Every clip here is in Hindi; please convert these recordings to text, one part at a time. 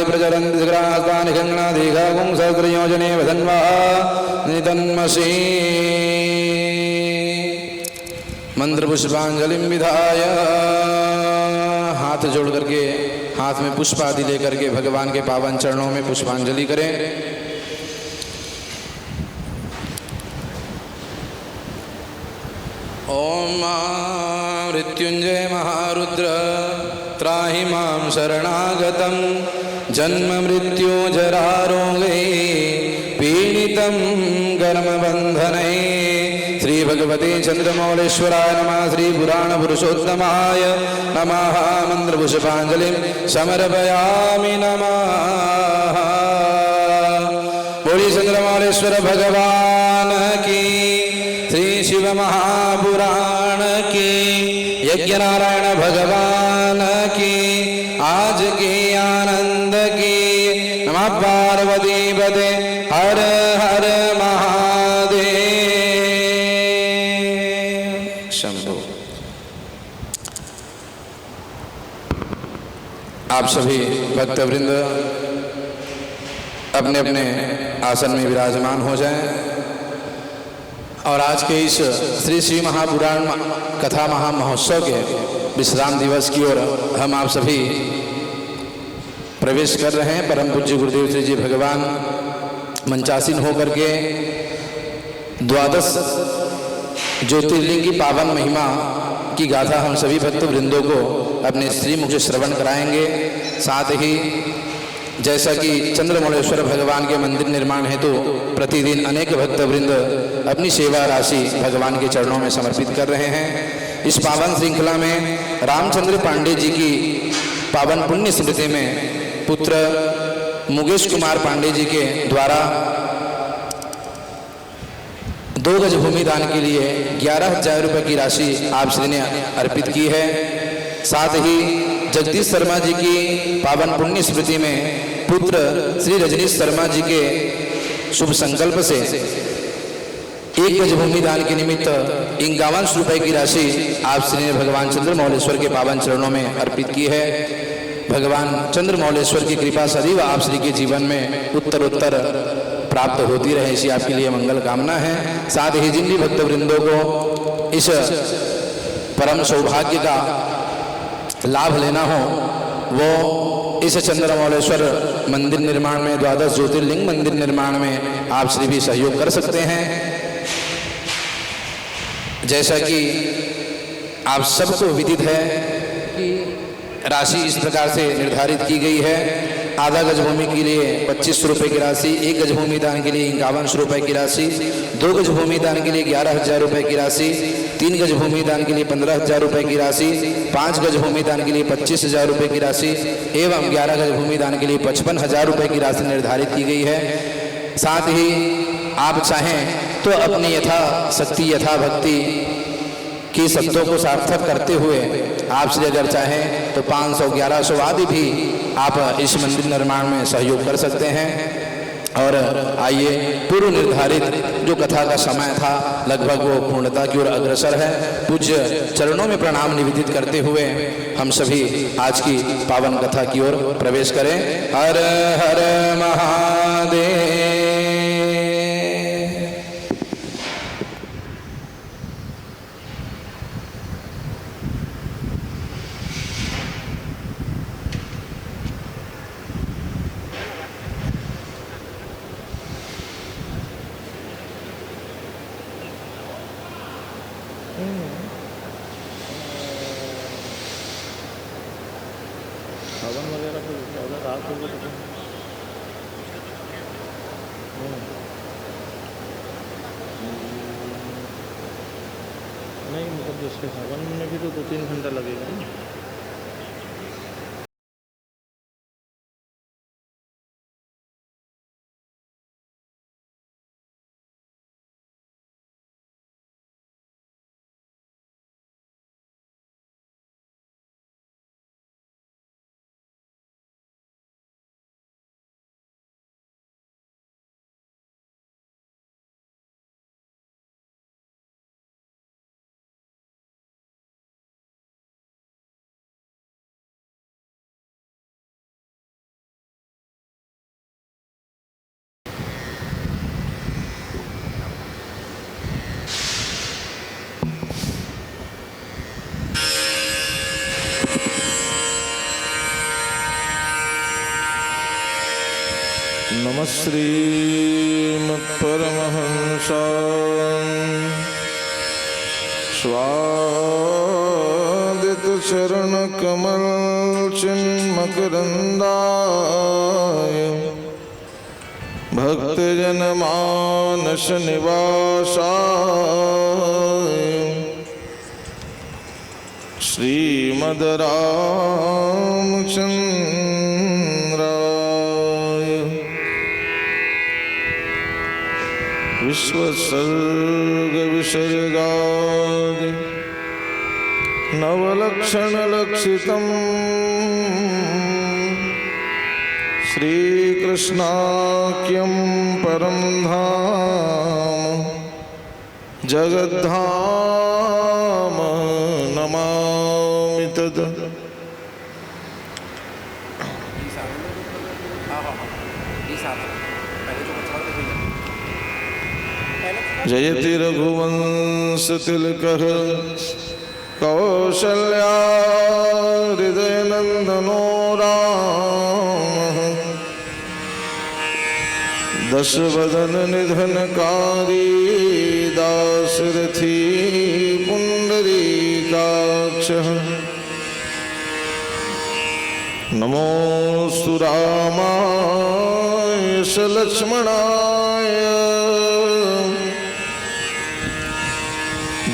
पुराणानि प्रचरन्ति सग्रास्तानि खङ्गणाधिकागुं सहस्रयोजने वदन्वा नितन्मसि मंत्र पुष्पांजलिं विधाय हाथ जोड़ करके हाथ में पुष्प आदि लेकर के भगवान के पावन चरणों में पुष्पांजलि करें। ओम मृत्युंजय महारुद्र त्राहि मां शरणागतं जन्म मृत्यु जरा रोगे पीड़ितं कर्मबन्धने। श्री भगवते चंद्रमौलेश्वराय नमः। श्री पुराण पुरुषोत्तमाय नमः। मंत्र पुष्पांजलिं समर्पयामि नमः। बोलिए चंद्रमौलेश्वर भगवान की, श्री शिव महापुराण की, यज्ञ नारायण भगवान की, आज की आनंद की। नमः पार्वती पते हर हर महादेव। शंभो। आप सभी भक्तवृंद अपने अपने आसन में विराजमान हो जाएं और आज के इस श्री श्री महापुराण कथा महामहोत्सव के विश्राम दिवस की ओर हम आप सभी प्रवेश कर रहे हैं। परम पूज्य गुरुदेव श्री जी भगवान मंचासीन होकर के द्वादश ज्योतिर्लिंग की पावन महिमा की गाथा हम सभी भक्त वृंदों को अपने श्रीमुख से श्रवण कराएंगे। साथ ही जैसा कि चंद्रमौलेश्वर भगवान के मंदिर निर्माण हेतु प्रतिदिन अनेक भक्तवृंद अपनी सेवा राशि भगवान के चरणों में समर्पित कर रहे हैं, इस पावन श्रृंखला में रामचंद्र पांडे जी की पावन पुण्य स्मृति में पुत्र मुकेश कुमार पांडे जी के द्वारा 2 गज भूमि दान के लिए 11,000 रुपये की राशि आप श्री ने अर्पित की है। साथ ही जगदीश शर्मा जी की पावन पुण्य स्मृति में पुत्र श्री रजनीश शर्मा जी के शुभ संकल्प से 1 गज भूमि दान के निमित्त 51 रुपये की राशि आप श्री ने भगवान चंद्रमौलेश्वर के पावन चरणों में अर्पित की है। भगवान चंद्रमौलेश्वर की कृपा सदैव आप श्री के जीवन में उत्तरोत्तर प्राप्त होती रहे, इसी आपके लिए मंगल कामना है। साथ ही जिन भी भक्तवृंदों को इस परम सौभाग्य का लाभ लेना हो वो इस चंद्रमौलेश्वर मंदिर निर्माण में, द्वादश ज्योतिर्लिंग मंदिर निर्माण में आप श्री भी सहयोग कर सकते हैं। जैसा कि आप सबको विदित है कि राशि इस प्रकार से निर्धारित की गई है। आधा गज भूमि के लिए 25 रुपये की राशि, 1 गज भूमि दान के लिए 51 रुपये की राशि, 2 गज भूमि दान के लिए 11,000 रुपये की राशि, 3 गज भूमि दान के लिए 15,000 रुपये की राशि, 5 गज भूमि दान के लिए 25,000 रुपये की राशि एवं 11 गज भूमि दान के लिए 55,000 रुपये की राशि निर्धारित की गई है। साथ ही आप चाहें तो अपनी यथा शक्ति यथा भक्ति की शब्दों को सार्थक करते हुए आप से अगर चाहें तो 500, 1100 आदि भी आप इस मंदिर निर्माण में सहयोग कर सकते हैं। और आइए, पूर्व निर्धारित जो कथा का समय था लगभग वो पूर्णता की ओर अग्रसर है। पूज्य चरणों में प्रणाम निवेदित करते हुए हम सभी आज की पावन कथा की ओर प्रवेश करें। हर हर महादेव। हवन वगैरह तो अगर रात हो गई तो नहीं, मतलब जैसे हवन में भी तो 2-3 घंटा लगेगा ना। नमः श्रीमत्परमहंसाय स्वादितचरणकमलचिन्मकरन्दाय भक्तजनमानसनिवासाय श्रीमद्रामचन्द्राय विश्वसर्गविसर्गादि नवलक्षणलक्षितम् श्रीकृष्णाख्यं परं धाम जगद्धाम नमामि तत्। जयति रघुवंश तिलकः कौसल्या हृदयनन्दनो रामः दशवदन निधनकारी दाशरथी पुण्डरीकाक्षः नमोऽस्तु रामाय सलक्ष्मणाय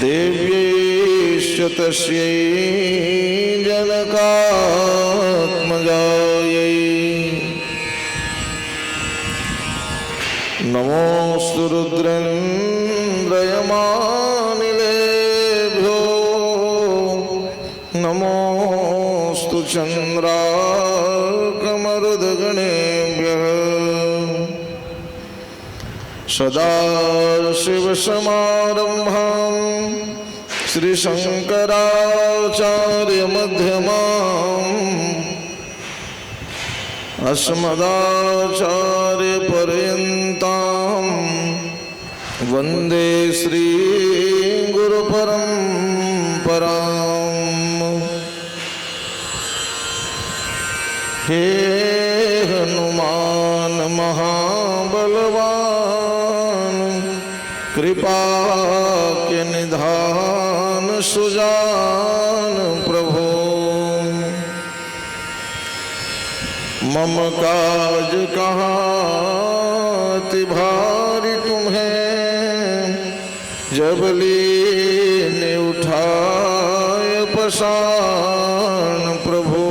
देव्यै तस्यै जनकात्मजायै नमोऽस्तु रुद्रेन्द्रयमानिलेभ्यो नमोऽस्तु चन्द्रार्कमरुदगणेभ्यः सदाशिवसमारम्भां श्रीशङ्कराचार्यमध्यमाम् अस्मदाचार्यपर्यन्तां वन्दे श्रीगुरुपरम्पराम्। हे हनुमान महाबलवान कृपा के निधान सुजान प्रभो मम काज कहाति भारी तुम्हें जब लीने उठाय पसान प्रभु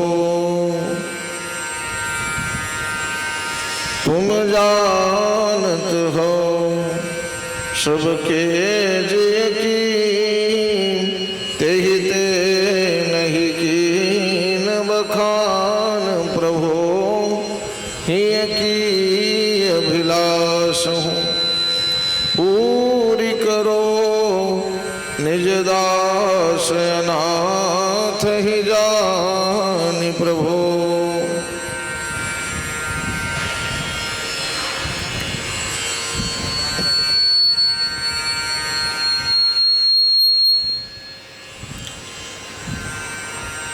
तुम जानत हो सबके जिय की तेहि ते नहीं कीन बखान प्रभु हिय की अभिलाष हूँ पूरी करो निज दास अनाथ ही जानि प्रभु।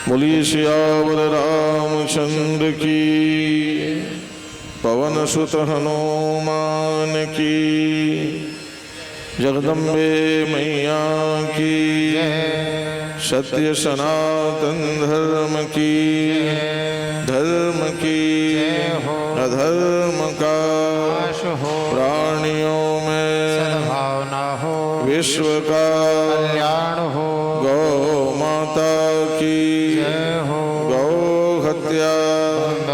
बोलिए सियावर रामचंद्र की, पवन सुत हनुमान की, जगदम्बे मैया की, सत्य सनातन धर्म की, अधर्म का प्राणियों में सद्भावना हो, विश्व का कल्याण हो, गौ माता की गौ हत्या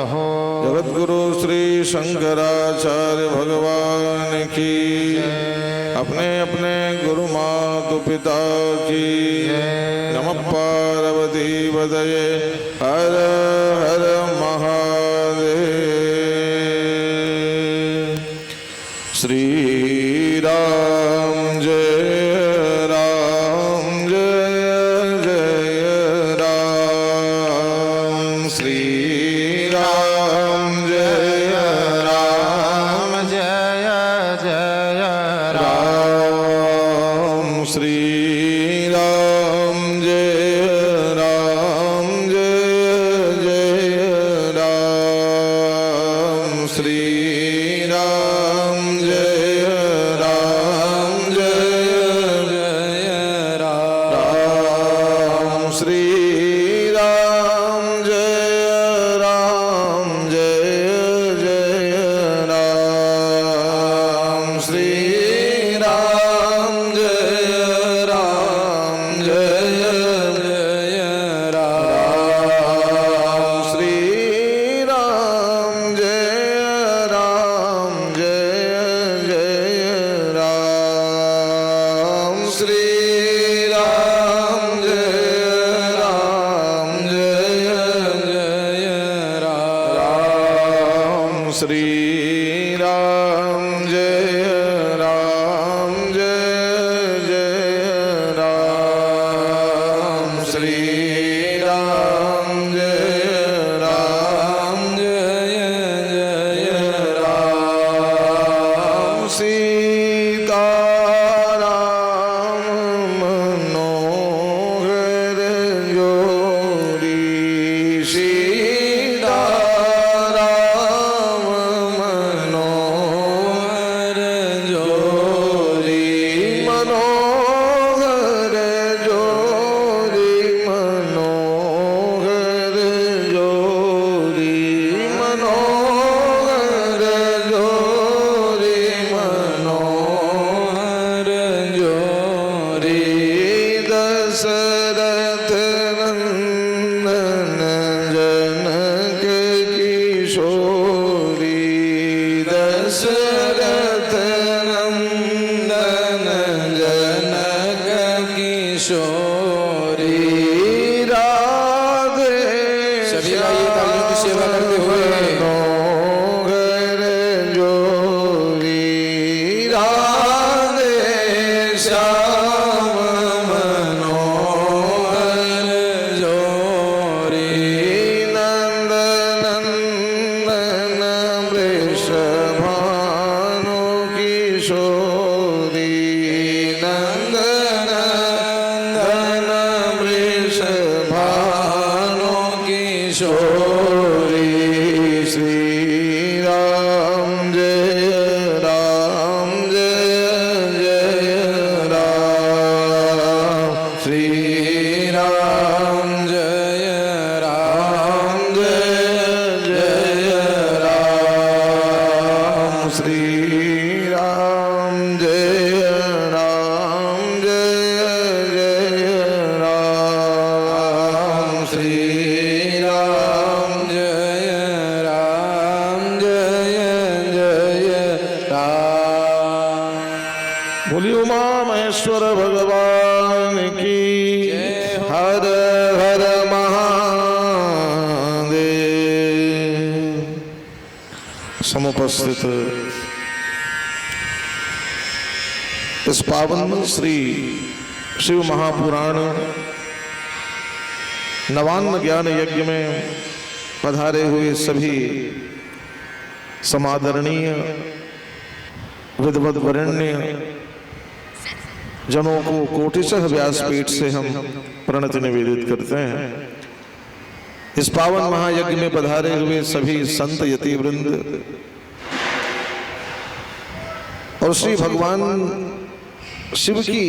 हो, जगतगुरु श्री शंकराचार्य भगवान की, अपने अपने गुरु मातु पिता की, नमः पार्वती पतये हर हर महादेव। श्री राम जय राम जय जय राम, श्री राम जय राम जय जय राम, श्री राम जय राम जय जय राम, श्री श्री राम जय राम जय जय राम श्री राम जय राम जय जय राम सीता राम मनोहर जोड़ी सीता राम मनोहर जोड़ी मनोहर जोड़ी मनोहर जोड़ी मनोहर जोड़ी मनोहर जोड़ी दशरथ नंदन जनक किशोरी दशरथ नंदन जनक किशोरी राधे सभी आइए तालियों की सेवा करते हुए मनोहर जोड़ी राधे श्याम मनोहर जोड़ी नंदनंदन वृषभानु किशोरी नंदनंदन वृषभानु किशोरी श्री राम जय राम जय जय राम श्री राम जय राम जय जय राम श्री राम जय राम जय जय राम श्री राम जय राम जय जय राम। बोलिए उमा महेश्वर भगवान की हर हर महादेव। समुपस्थित इस पावन श्री शिव महापुराण नवान्न ज्ञान यज्ञ में पधारे हुए सभी समादरणीय विद्वद वरेण्य जनों को कोटिशः व्यासपीठ से हम प्रणति निवेदित करते हैं। इस पावन महायज्ञ में पधारे हुए सभी संत यति वृंद और श्री भगवान शिव की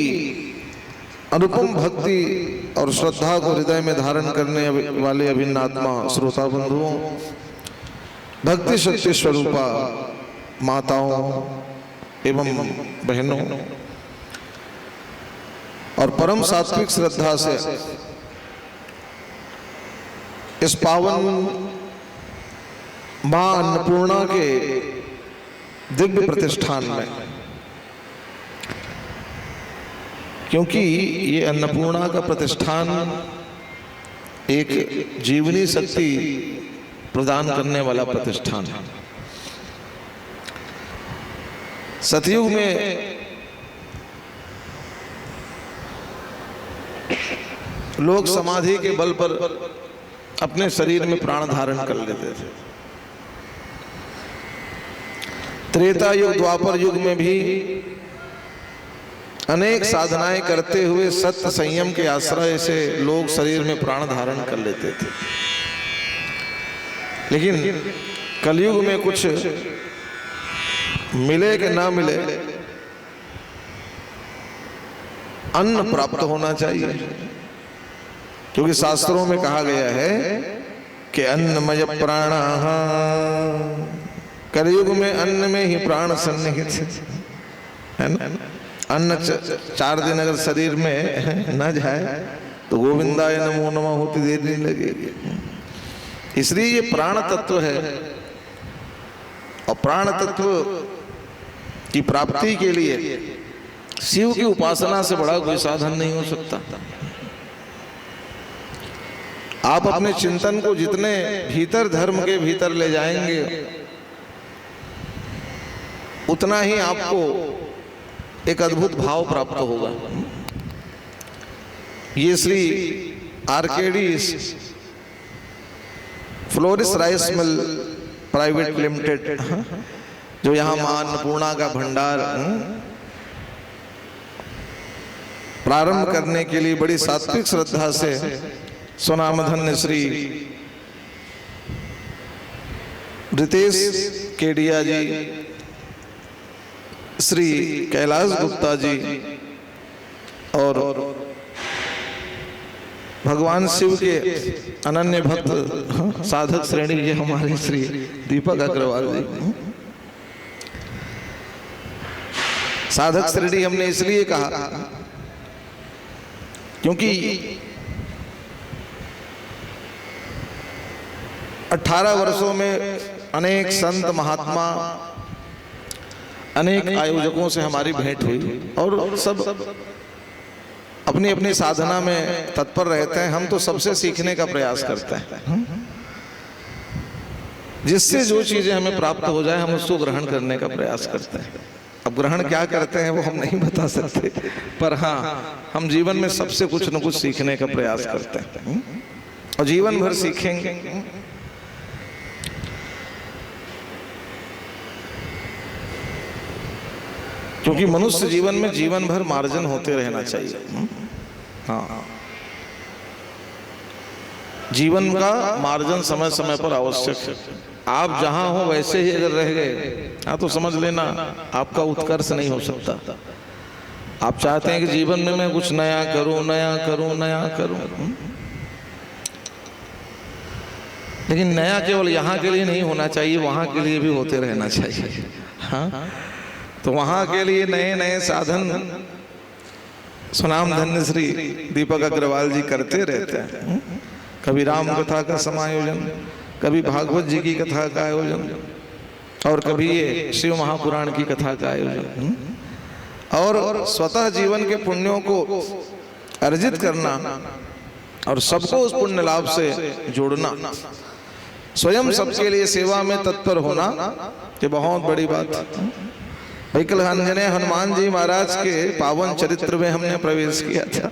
अनुपम भक्ति और श्रद्धा को हृदय में धारण करने वाले अभिन्न आत्मा श्रोता बंधुओं, भक्ति शक्ति स्वरूपा माताओं एवं बहनों और परम सात्विक श्रद्धा से इस पावन मां अन्नपूर्णा के दिव्य प्रतिष्ठान में, क्योंकि ये अन्नपूर्णा का प्रतिष्ठान एक जीवनी शक्ति प्रदान करने वाला प्रतिष्ठान है। सतयुग में लोग समाधि के बल पर अपने शरीर में प्राण धारण कर लेते थे। त्रेता युग द्वापर युग में भी अनेक साधनाएं करते हुए सत्य संयम के आश्रय से लोग शरीर में प्राण धारण कर लेते थे। लेकिन कलयुग में कुछ मिले कि ना मिले, अन्न प्राप्त होना चाहिए, क्योंकि शास्त्रों में कहा गया है कि अन्नमय प्राण, कलयुग में अन्न में ही प्राण सन्निहित है ना। अन्न 4 दिन अगर शरीर में न जाए तो गोविंदाय नमो नमः होती देर नहीं लगेगी। इसलिए ये प्राण तत्व है, और प्राण तत्व की प्राप्ति के लिए शिव की उपासना से बड़ा कोई साधन नहीं हो सकता। आप अपने चिंतन को जितने भीतर, धर्म के भीतर ले जाएंगे, उतना ही आपको एक अद्भुत भाव प्राप्त होगा। ये श्री आरकेडीज Floris rice mill private limited, जो यहाँ मां अन्नपूर्णा का भंडार प्रारंभ करने के लिए बड़ी सात्विक श्रद्धा से स्वनामधन्य श्री रितेश केडिया जी, श्री कैलाश गुप्ता जी और भगवान शिव के अनन्य भक्त साधक श्रेणी के हमारे श्री दीपक अग्रवाल जी। साधक श्रेणी हमने इसलिए कहा क्योंकि 18 वर्षों में अनेक संत महात्मा, अनेक आयोजकों से हमारी भेंट हुई और सब अपनी अपनी साधना में तत्पर रहते हैं। हम तो सबसे सीखने का प्रयास करते हैं, जिससे जो चीजें हमें प्राप्त हो जाए हम उसको ग्रहण करने का प्रयास करते हैं। अब ग्रहण क्या करते हैं वो हम नहीं बता सकते, पर हाँ हम जीवन में सबसे कुछ न कुछ सीखने का प्रयास करते हैं और जीवन भर सीखेंगे। क्योंकि मनुष्य जीवन में जीवन भर मार्जन होते रहना चाहिए। हाँ, जीवन का मार्जन समय समय पर आवश्यक है। आप जहां हो वैसे ही अगर रह गए हाँ तो समझ लेना आपका उत्कर्ष नहीं हो सकता। आप चाहते हैं कि जीवन में मैं कुछ नया करूं, नया करूं, नया करूं, लेकिन नया केवल यहाँ के लिए नहीं होना चाहिए, वहां के लिए भी होते रहना चाहिए। हाँ, तो वहां के लिए नए नए साधन सुनाम धन्य श्री दीपक अग्रवाल जी करते रहते हैं। कभी राम कथा का समायोजन, कभी भागवत जी की कथा का आयोजन और कभी ये शिव महापुराण की कथा का आयोजन। और स्वतः जीवन के पुण्यों को अर्जित करना और सबको उस पुण्य लाभ से जोड़ना, स्वयं सबके लिए सेवा में तत्पर होना, ये बहुत बड़ी बात है। भाई कल अंजने हनुमान जी महाराज के पावन चरित्र में हमने प्रवेश किया था।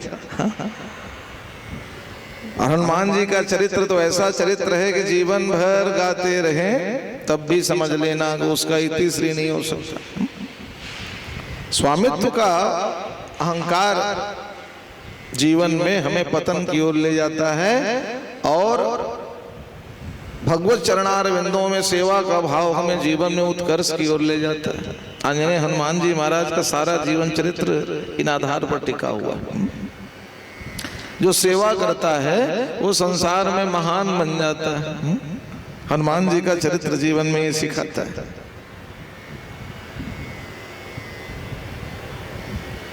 हनुमान जी का चरित्र तो ऐसा चरित्र है कि जीवन भर गाते रहें तब भी समझ लेना कि उसका इति श्री नहीं हो सकता। स्वामित्व का अहंकार जीवन में हमें पतन की ओर ले जाता है और भगवत चरणार बिंदुओं में सेवा का भाव हमें जीवन में उत्कर्ष की ओर ले जाता है। आंजनेय हनुमान जी महाराज का सारा जीवन चरित्र इन आधार पर टिका हुआ है। जो सेवा करता है वो संसार में महान बन जाता है। हनुमान जी का चरित्र जीवन में ये सिखाता है।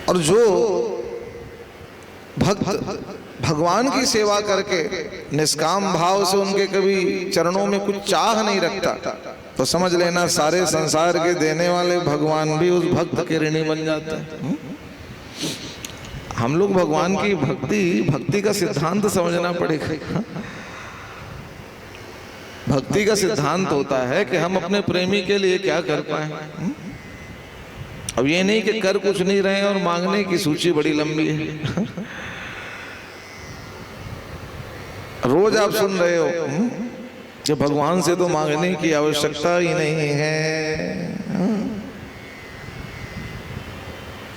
और जो भक्त भगवान की सेवा करके निष्काम भाव से उनके कभी चरणों में कुछ चाह नहीं रखता, तो समझ लेना सारे संसार के देने वाले भगवान भी उस भक्त के ऋणी बन जाते हैं। हम लोग भगवान की भक्ति का सिद्धांत समझना पड़ेगा। भक्ति का सिद्धांत होता है कि हम अपने प्रेमी के लिए क्या कर पाए। अब ये नहीं कि कर कुछ नहीं रहे और मांगने की सूची बड़ी लंबी है। रोज आप सुन रहे हो कि भगवान से तो मांगने की आवश्यकता ही नहीं है।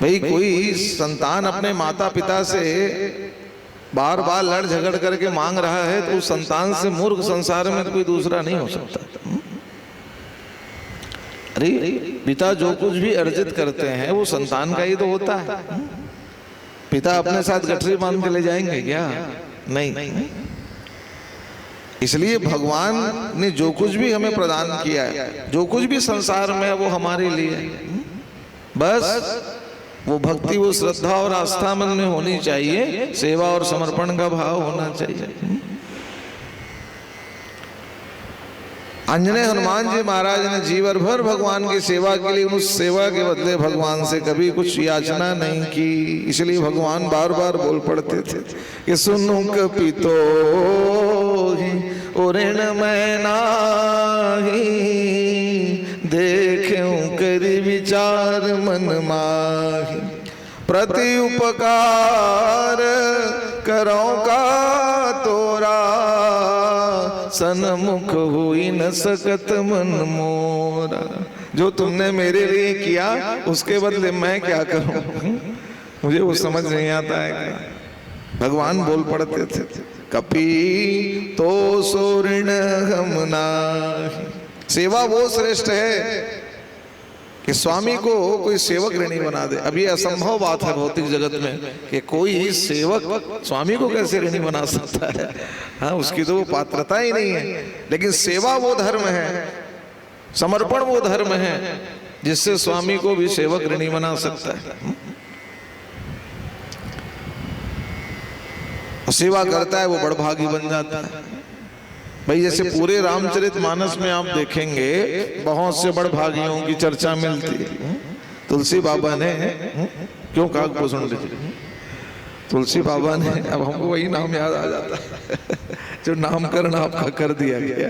भाई कोई संतान अपने माता पिता से बार बार लड़ झगड़ करके मांग रहा है तो उस संतान से मूर्ख संसार में कोई दूसरा नहीं हो सकता। अरे पिता जो कुछ भी अर्जित करते हैं वो संतान का ही तो होता है। पिता अपने साथ गठरी बांध के ले जाएंगे क्या? नहीं। इसलिए भगवान ने जो कुछ भी हमें प्रदान किया है, जो कुछ भी संसार में है वो हमारे लिए, बस वो भक्ति, वो श्रद्धा और आस्था मन में होनी चाहिए, सेवा और समर्पण का भाव होना चाहिए। आंजनेय हनुमान जी महाराज ने जीवन भर भगवान की सेवा के लिए उस सेवा के बदले भगवान से कभी कुछ याचना नहीं की। इसलिए भगवान बार बार बोल पड़ते थे कि सुनु कपितो ऋण मैं नाही, देखूं करी विचार मन माही, प्रति उपकार करो का तोरा, सन्मुख हुई न सकत मन मोरा। जो तुमने मेरे लिए किया उसके बदले मैं क्या करूं, मुझे वो समझ नहीं आता है। भगवान बोल पड़ते थे, कपि तो सो ऋण हम नाहि। सेवा वो श्रेष्ठ है कि स्वामी को कोई सेवक ऋणी बना दे। अब ये असंभव बात है भौतिक जगत में कि कोई सेवक स्वामी को कैसे ऋणी बना सकता है। हाँ, उसकी तो वो पात्रता ही नहीं है। लेकिन सेवा वो धर्म है, समर्पण वो धर्म है जिससे स्वामी को भी सेवक ऋणी बना सकता है। सेवा करता है वो बड़भागी बन जाता है। भाई जैसे पूरे रामचरितमानस में आप देखेंगे बहुत से बड़भागियों की चर्चा मिलती है। तुलसी बाबा ने क्यों काग को सुन लीजिए, तुलसी बाबा ने, अब हमको वही नाम याद आ जाता है जो नामकरण आपका कर दिया गया।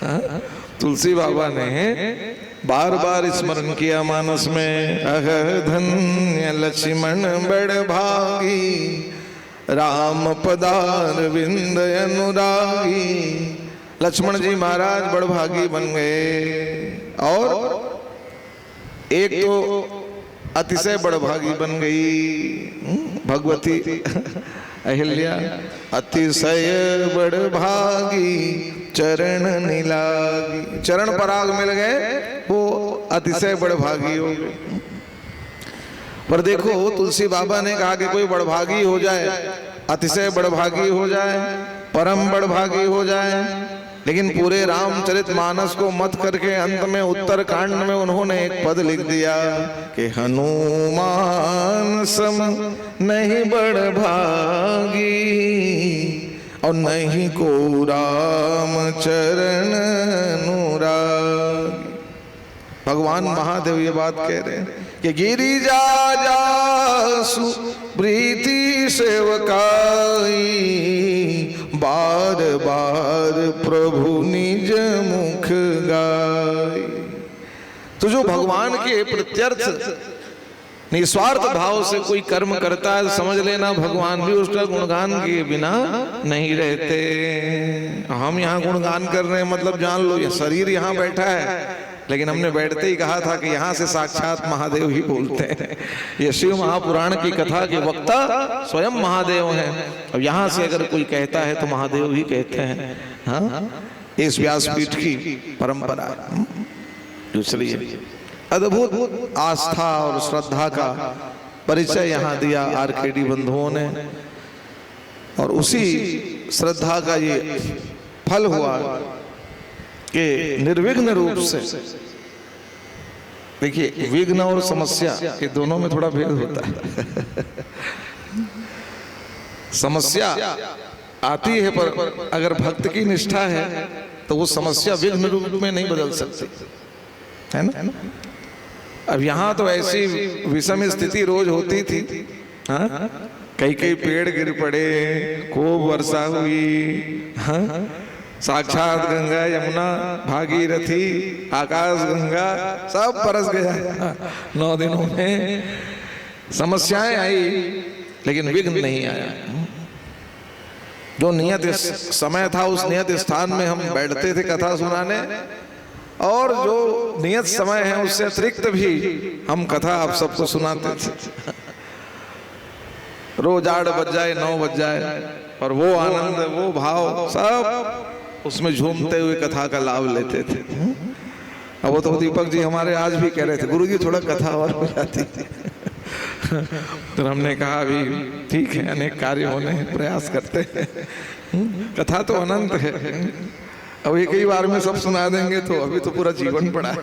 हाँ? तुलसी बाबा ने बार बार स्मरण किया मानस में, अह धन्य लक्ष्मण बड़भागी, राम पदार विंद अनुरागी। लक्ष्मण जी महाराज बड़भागी बन गए, और एक तो अतिशय बड़भागी बन गई भगवती अहिल्या, अतिशय बड़भागी चरण निलागी। चरण पराग मिल गए, वो अतिशय बड़भागी हो गए। पर देखो तुलसी बाबा ने कहा कि कोई बड़भागी हो जाए, अतिशय बड़भागी हो जाए, परम बड़भागी हो जाए, लेकिन पूरे रामचरितमानस को मत करके अंत में उत्तर कांड में उन्होंने एक पद लिख दिया कि हनुमान सम नहीं बड़भागी और नहीं को राम चरण अनुरागी। भगवान महादेव ये बात कह रहे हैं कि गिरिजा जासु प्रीति सेवकाई, बार बार प्रभु निज मुख गाय। तो जो भगवान के प्रत्यर्थ निस्वार्थ भाव से कोई कर्म करता है, समझ लेना भगवान भी उसका गुणगान किए बिना नहीं रहते। हम यहाँ गुणगान कर रहे हैं मतलब जान लो ये शरीर यहाँ बैठा है, लेकिन हमने बैठते ही कहा था कि यहाँ से साक्षात महादेव ही बोलते हैं। ये शिव महापुराण की कथा के वक्ता स्वयं महादेव हैं। अब यहाँ से अगर कोई कहता है तो महादेव ही कहते हैं। हाँ, इस व्यासपीठ की परंपरा। इसलिए अद्भुत आस्था और श्रद्धा का परिचय यहाँ दिया आरकेडी बंधुओं ने, और उसी श्रद्धा का ये फल हुआ कि निर्विघ्न रूप से। देखिए विघ्न और समस्या के दोनों में थोड़ा भेद होता है। समस्या आती है पर अगर भक्त की निष्ठा है तो वो समस्या विघ्न रूप में नहीं बदल सकती, है ना। अब यहाँ तो ऐसी विषम स्थिति रोज होती थी। हाँ, कई पेड़ गिर पड़े, खूब वर्षा हुई। हाँ, साक्षात गंगा यमुना भागीरथी आकाश गंगा सब बरस गया 9 दिनों में। समस्याएं आई लेकिन विघ्न नहीं आया। जो नियत समय था उस नियत स्थान में हम बैठते थे कथा सुनाने, और जो नियत समय है उससे अतिरिक्त भी हम कथा आप सबको सुनाते थे। रोज 8 बज जाए 9 बज जाए, और वो आनंद वो भाव सब उसमें झूमते हुए कथा का लाभ लेते थे। अब वो तो दीपक जी हमारे आज भी कह रहे थे, गुरुजी थोड़ा कथा और हो जाती थी। तो हमने कहा अभी ठीक है, अनेक कार्य होने प्रयास करते हैं, कथा तो अनंत है। अब एक ही बार में सब सुना देंगे तो अभी तो पूरा जीवन पड़ा है।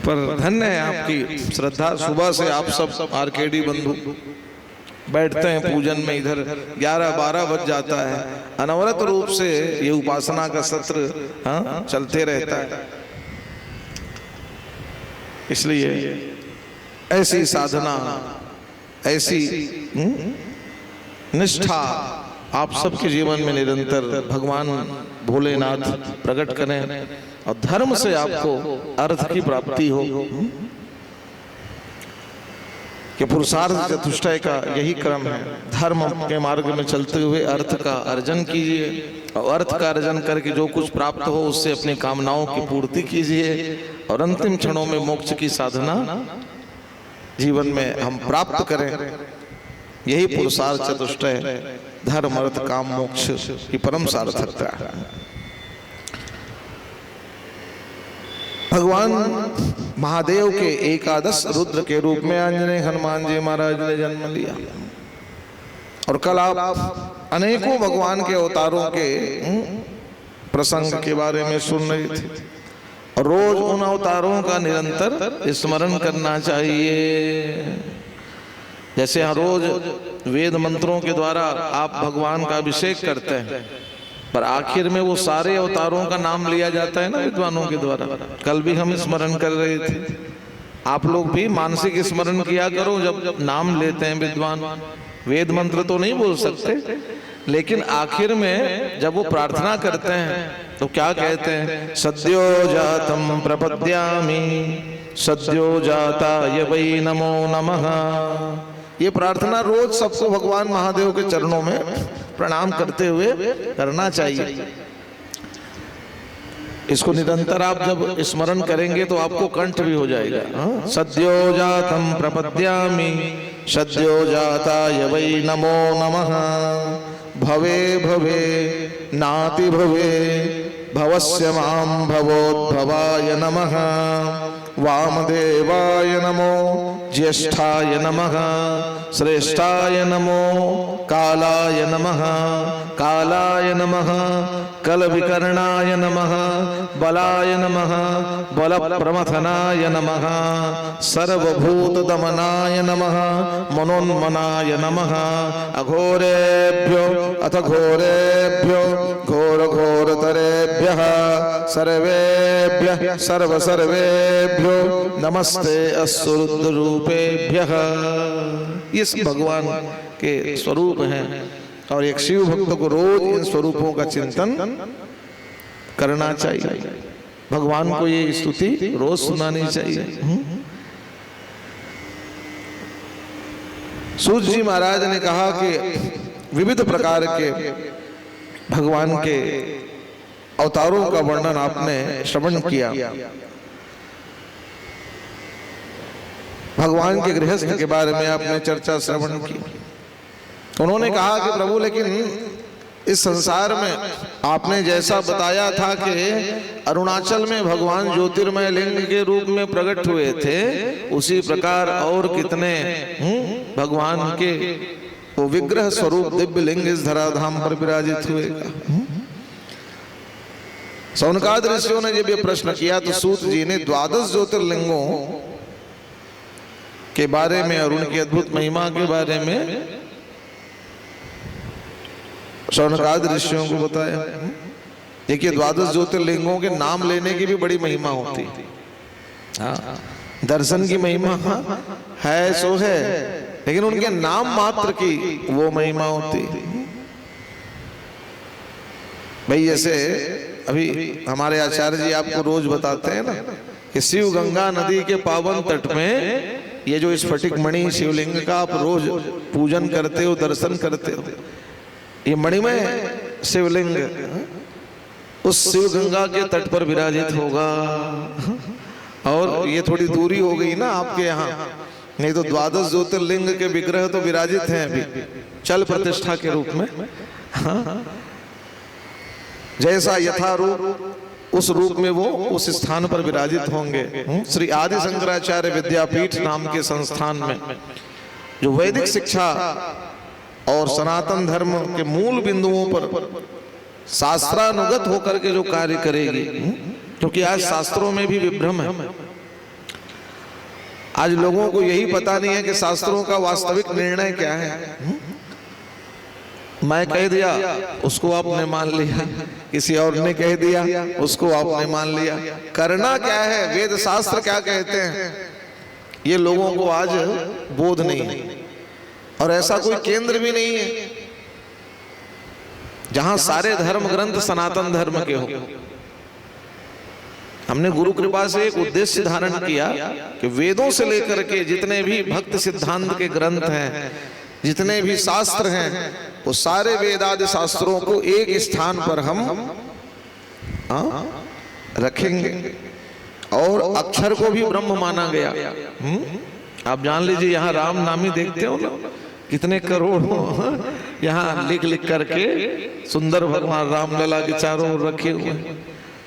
पर धन्य है आपकी श्रद्धा। सुबह से आप सब आरकेडी बंधु बैठते हैं पूजन में, इधर 11-12 बज जाता है। अनवरत रूप से ये उपासना का सत्र हाँ चलते रहता है। इसलिए ऐसी साधना, ऐसी निष्ठा आप सबके जीवन में निरंतर भगवान भोलेनाथ प्रकट करें और धर्म से आपको अर्थ की प्राप्ति हो, कि पुरुषार्थ चतुष्टय का यही क्रम है। धर्म के मार्ग में चलते हुए अर्थ का अर्जन कीजिए और अर्थ का अर्जन करके जो कुछ प्राप्त हो उससे अपनी कामनाओं की पूर्ति कीजिए और अंतिम क्षणों में मोक्ष की साधना जीवन में हम प्राप्त करें। यही पुरुषार्थ चतुष्टय धर्म अर्थ काम मोक्ष की परम सार्थकता है। भगवान महादेव के एकादश रुद्र के रूप में आंजनेय हनुमान जी महाराज ने जन्म लिया और कल आप अनेकों भगवान के अवतारों के प्रसंग के बारे में सुन रहे थे और रोज उन अवतारों का निरंतर स्मरण करना चाहिए। जैसे हर रोज वेद मंत्रों के द्वारा आप भगवान का अभिषेक करते हैं पर आखिर में वो सारे अवतारों का नाम लिया जाता है ना विद्वानों के द्वारा। कल भी हम स्मरण कर रहे थे, आप लोग भी मानसिक स्मरण किया करो जब नाम लेते हैं विद्वान। वेद मंत्र तो नहीं बोल सकते लेकिन आखिर में जब वो प्रार्थना करते हैं तो क्या कहते हैं, सद्यो जातम प्रपद्यामि सद्यो जाताय वै नमो नमः। ये प्रार्थना रोज सबको भगवान महादेव के चरणों में प्रणाम करते हुए करना चाहिए। इसको निरंतर आप जब स्मरण करेंगे तो आपको कंठ भी हो जाएगा। सद्यो जातम प्रपद्यामि सद्यो जाताय वै नमो नमः। भवे भवे नाति भवे भवस्य मां भवोद्भवाय नमः। वामदेवाय नमो ज्येष्ठाय नमः। श्रेष्ठाय नमो कालाय नमः। कालाय नमः कलविकर्णाय नमः। बलाय नमः बलप्रमथनाय नमः। सर्वभूतदमनाय नमः। मनोन्मनाय नमः। अघोरेभ्यो अथ घोरेभ्यो घोरघोरतरेभ्यः सर्वेभ्यः सर्वसर्वेभ्यो नमस्ते अस्तु रुद्ररूपेभ्यः। ये भगवान के स्वरूप हैं और एक शिव भक्त को रोज इन स्वरूपों का चिंतन करना चाहिए। भगवान को ये स्तुति रोज सुनानी चाहिए। सूत जी महाराज ने कहा कि विविध प्रकार के भगवान के अवतारों का वर्णन आपने श्रवण किया। भगवान के गृहस्थ के बारे में आपने चर्चा श्रवण की। उन्होंने कहा कि प्रभु लेकिन इस संसार में आपने जैसा बताया था कि अरुणाचल में भगवान ज्योतिर्मय लिंग के रूप में प्रकट हुए थे उसी प्रकार और कितने भगवान के वो विग्रह स्वरूप दिव्य लिंग इस धराधाम पर विराजित हुए। सौनकाद ऋषियों ने जब ये प्रश्न किया तो सूत जी ने 12 ज्योतिर्लिंगों के बारे में और उनकी अद्भुत महिमा के बारे में सौनकाद ऋषियों को बताया। देखिए 12 ज्योतिर्लिंगों के नाम लेने की भी बड़ी महिमा होती है। हाँ, दर्शन की महिमा है सो है लेकिन उनके नाम मात्र की वो महिमा होती है। भाई जैसे अभी हमारे आचार्य जी आपको रोज बताते हैं ना कि शिव गंगा नदी के पावन तट में ये जो स्फटिक मणि शिवलिंग का आप रोज पूजन करते हो दर्शन करते हो, ये मणिमय शिवलिंग उस शिव गंगा के तट पर विराजित होगा। और ये थोड़ी दूरी हो गई ना आपके यहाँ, नहीं तो 12 ज्योतिर्लिंग के विग्रह तो विराजित हैं अभी चल प्रतिष्ठा के रूप में। हाँ, जैसा यथारूप उस रूप में वो उस स्थान पर विराजित होंगे। श्री आदि शंकराचार्य विद्यापीठ नाम के संस्थान में जो वैदिक शिक्षा और सनातन धर्म के मूल बिंदुओं पर शास्त्रानुगत होकर के जो कार्य करेगी, क्योंकि आज शास्त्रों में भी विभ्रम है। आज लोगों को यही पता नहीं है कि शास्त्रों का वास्तविक निर्णय क्या है। मैं कह दिया उसको आपने मान लिया, किसी और ने कह दिया उसको आपने मान लिया। करना क्या है, वेद शास्त्र क्या कहते हैं, ये लोगों को आज बोध नहीं है। और ऐसा कोई केंद्र भी नहीं है जहां सारे धर्म ग्रंथ सनातन धर्म के हो। हमने गुरु कृपा से एक उद्देश्य धारण किया कि वेदों से लेकर के जितने भी भक्त सिद्धांत के ग्रंथ हैं, जितने भी शास्त्र हैं, वो सारे वेदादि शास्त्रों को एक स्थान पर हम रखेंगे। और अक्षर को भी ब्रह्म माना गया। आप जान लीजिए, यहाँ राम नामी देखते हो ना, कितने करोड़ यहाँ लिख लिख करके सुंदर भगवान रामलला के चारों ओर रखे हुए हैं।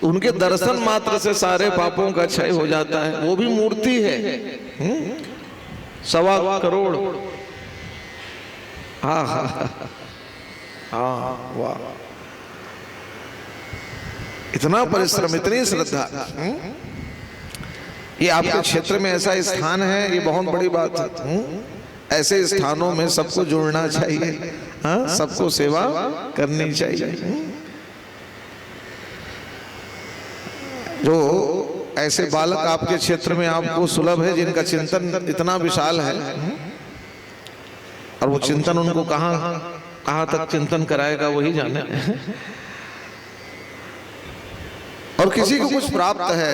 उनके दर्शन मात्र से सारे पापों का क्षय हो जाता है। वो भी मूर्ति है, 1.25 करोड़। हाँ हाँ हाँ, वाह, इतना परिश्रम, इतनी श्रद्धा। ये आपके क्षेत्र में ऐसा स्थान है, ये बहुत बड़ी बात है। ऐसे स्थानों में सबको जुड़ना चाहिए, हाँ, सबको सेवा करनी चाहिए। जो ऐसे बालक आपके क्षेत्र में आपको सुलभ है, जिनका चिंतन इतना विशाल है, और वो चिंतन उनको कहां तक चिंतन कराएगा वही जाने। और किसी को कुछ प्राप्त है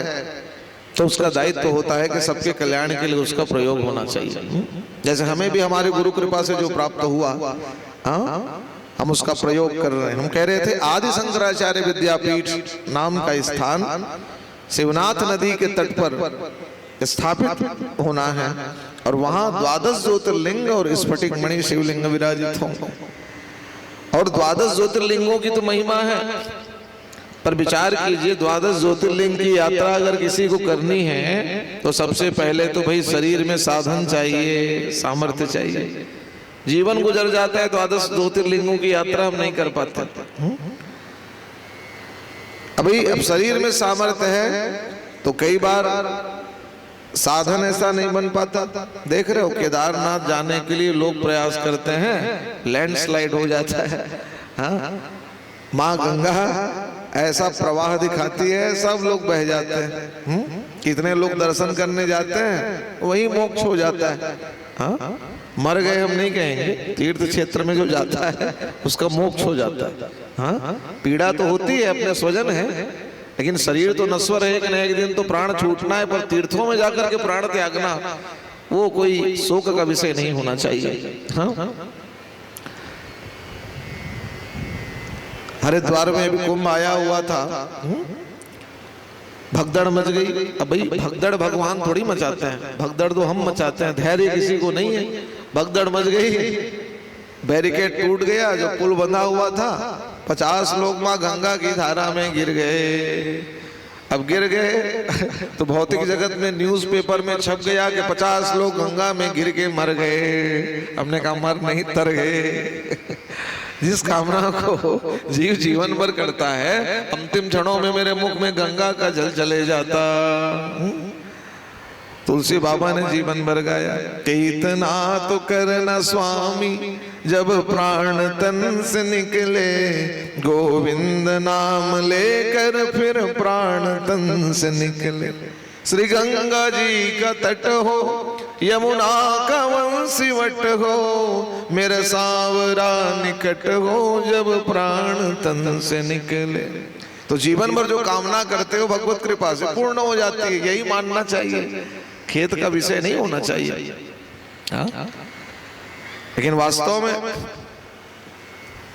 तो उसका दायित्व होता है कि सबके कल्याण के लिए उसका प्रयोग होना चाहिए। जैसे हमें भी हमारे गुरु कृपा से जो प्राप्त हुआ, हम उसका प्रयोग कर रहे हैं। हम कह रहे थे आदि शंकराचार्य विद्यापीठ नाम का स्थान शिवनाथ नदी के तट पर स्थापित होना है, और वहां 12 ज्योतिर्लिंग और स्फटिक मणि शिवलिंग विराजित हों। और 12 ज्योतिर्लिंगों की तो महिमा है, पर विचार कीजिए, 12 ज्योतिर्लिंग की यात्रा अगर किसी को करनी है तो सबसे पहले तो भाई शरीर में साधन चाहिए, सामर्थ्य चाहिए। जीवन गुजर जाता है, 12 ज्योतिर्लिंगों की यात्रा हम नहीं कर पाते। अभी अब शरीर में सामर्थ्य है तो कई बार साधन ऐसा नहीं बन पाता। देख रहे हो, केदारनाथ जाने के लिए लोग प्रयास करते हैं, लैंडस्लाइड हो जाता है। हाँ, माँ गंगा ऐसा प्रवाह दिखाती है, सब लोग बह जाते हैं। कितने लोग दर्शन करने जाते हैं, वही मोक्ष हो जाता है। हाँ, मर गए हम नहीं कहेंगे, तीर्थ क्षेत्र में जो जाता है उसका मोक्ष हो जाता है। हाँ, पीड़ा तो होती है, अपने स्वजन है, लेकिन शरीर तो नश्वर है, कि एक दिन तो प्राण छूटना है। पर तीर्थों में जाकर के प्राण त्यागना वो कोई शोक का विषय नहीं होना चाहिए। हाँ, हरिद्वार में अभी कुंभ आया हुआ था, भगदड़ मच गई। अब भाई भगदड़ भगवान थोड़ी मचाते हैं, भगदड़ तो हम मचाते हैं, धैर्य किसी को नहीं है। भगदड़ मच गई, बैरिकेड टूट गया, जो पुल बंधा हुआ था, 50 लोग मां गंगा की धारा में गिर गए। अब गिर गए तो भौतिक जगत में न्यूज़पेपर में छप गया कि 50 लोग गंगा में गिर के मर गए। हमने कहा मर नहीं, तर गए। जिस कामना को जीव जीवन भर करता है, अंतिम क्षणों में मेरे मुख में गंगा का जल चले जाता। तुलसी बाबा ने जीवन भर गाया, इतना तो करना स्वामी जब प्राण तन से निकले, गोविंद नाम लेकर फिर प्राण तन से निकले। श्री गंगा जी का तट हो, यमुना का वंशीवट हो, मेरा सांवरा निकट हो, जब प्राण तन से निकले। तो जीवन भर जो कामना करते हो भगवत कृपा से पूर्ण हो जाती है, यही मानना चाहिए। खेत का विषय नहीं होना चाहिए। लेकिन वास्तव में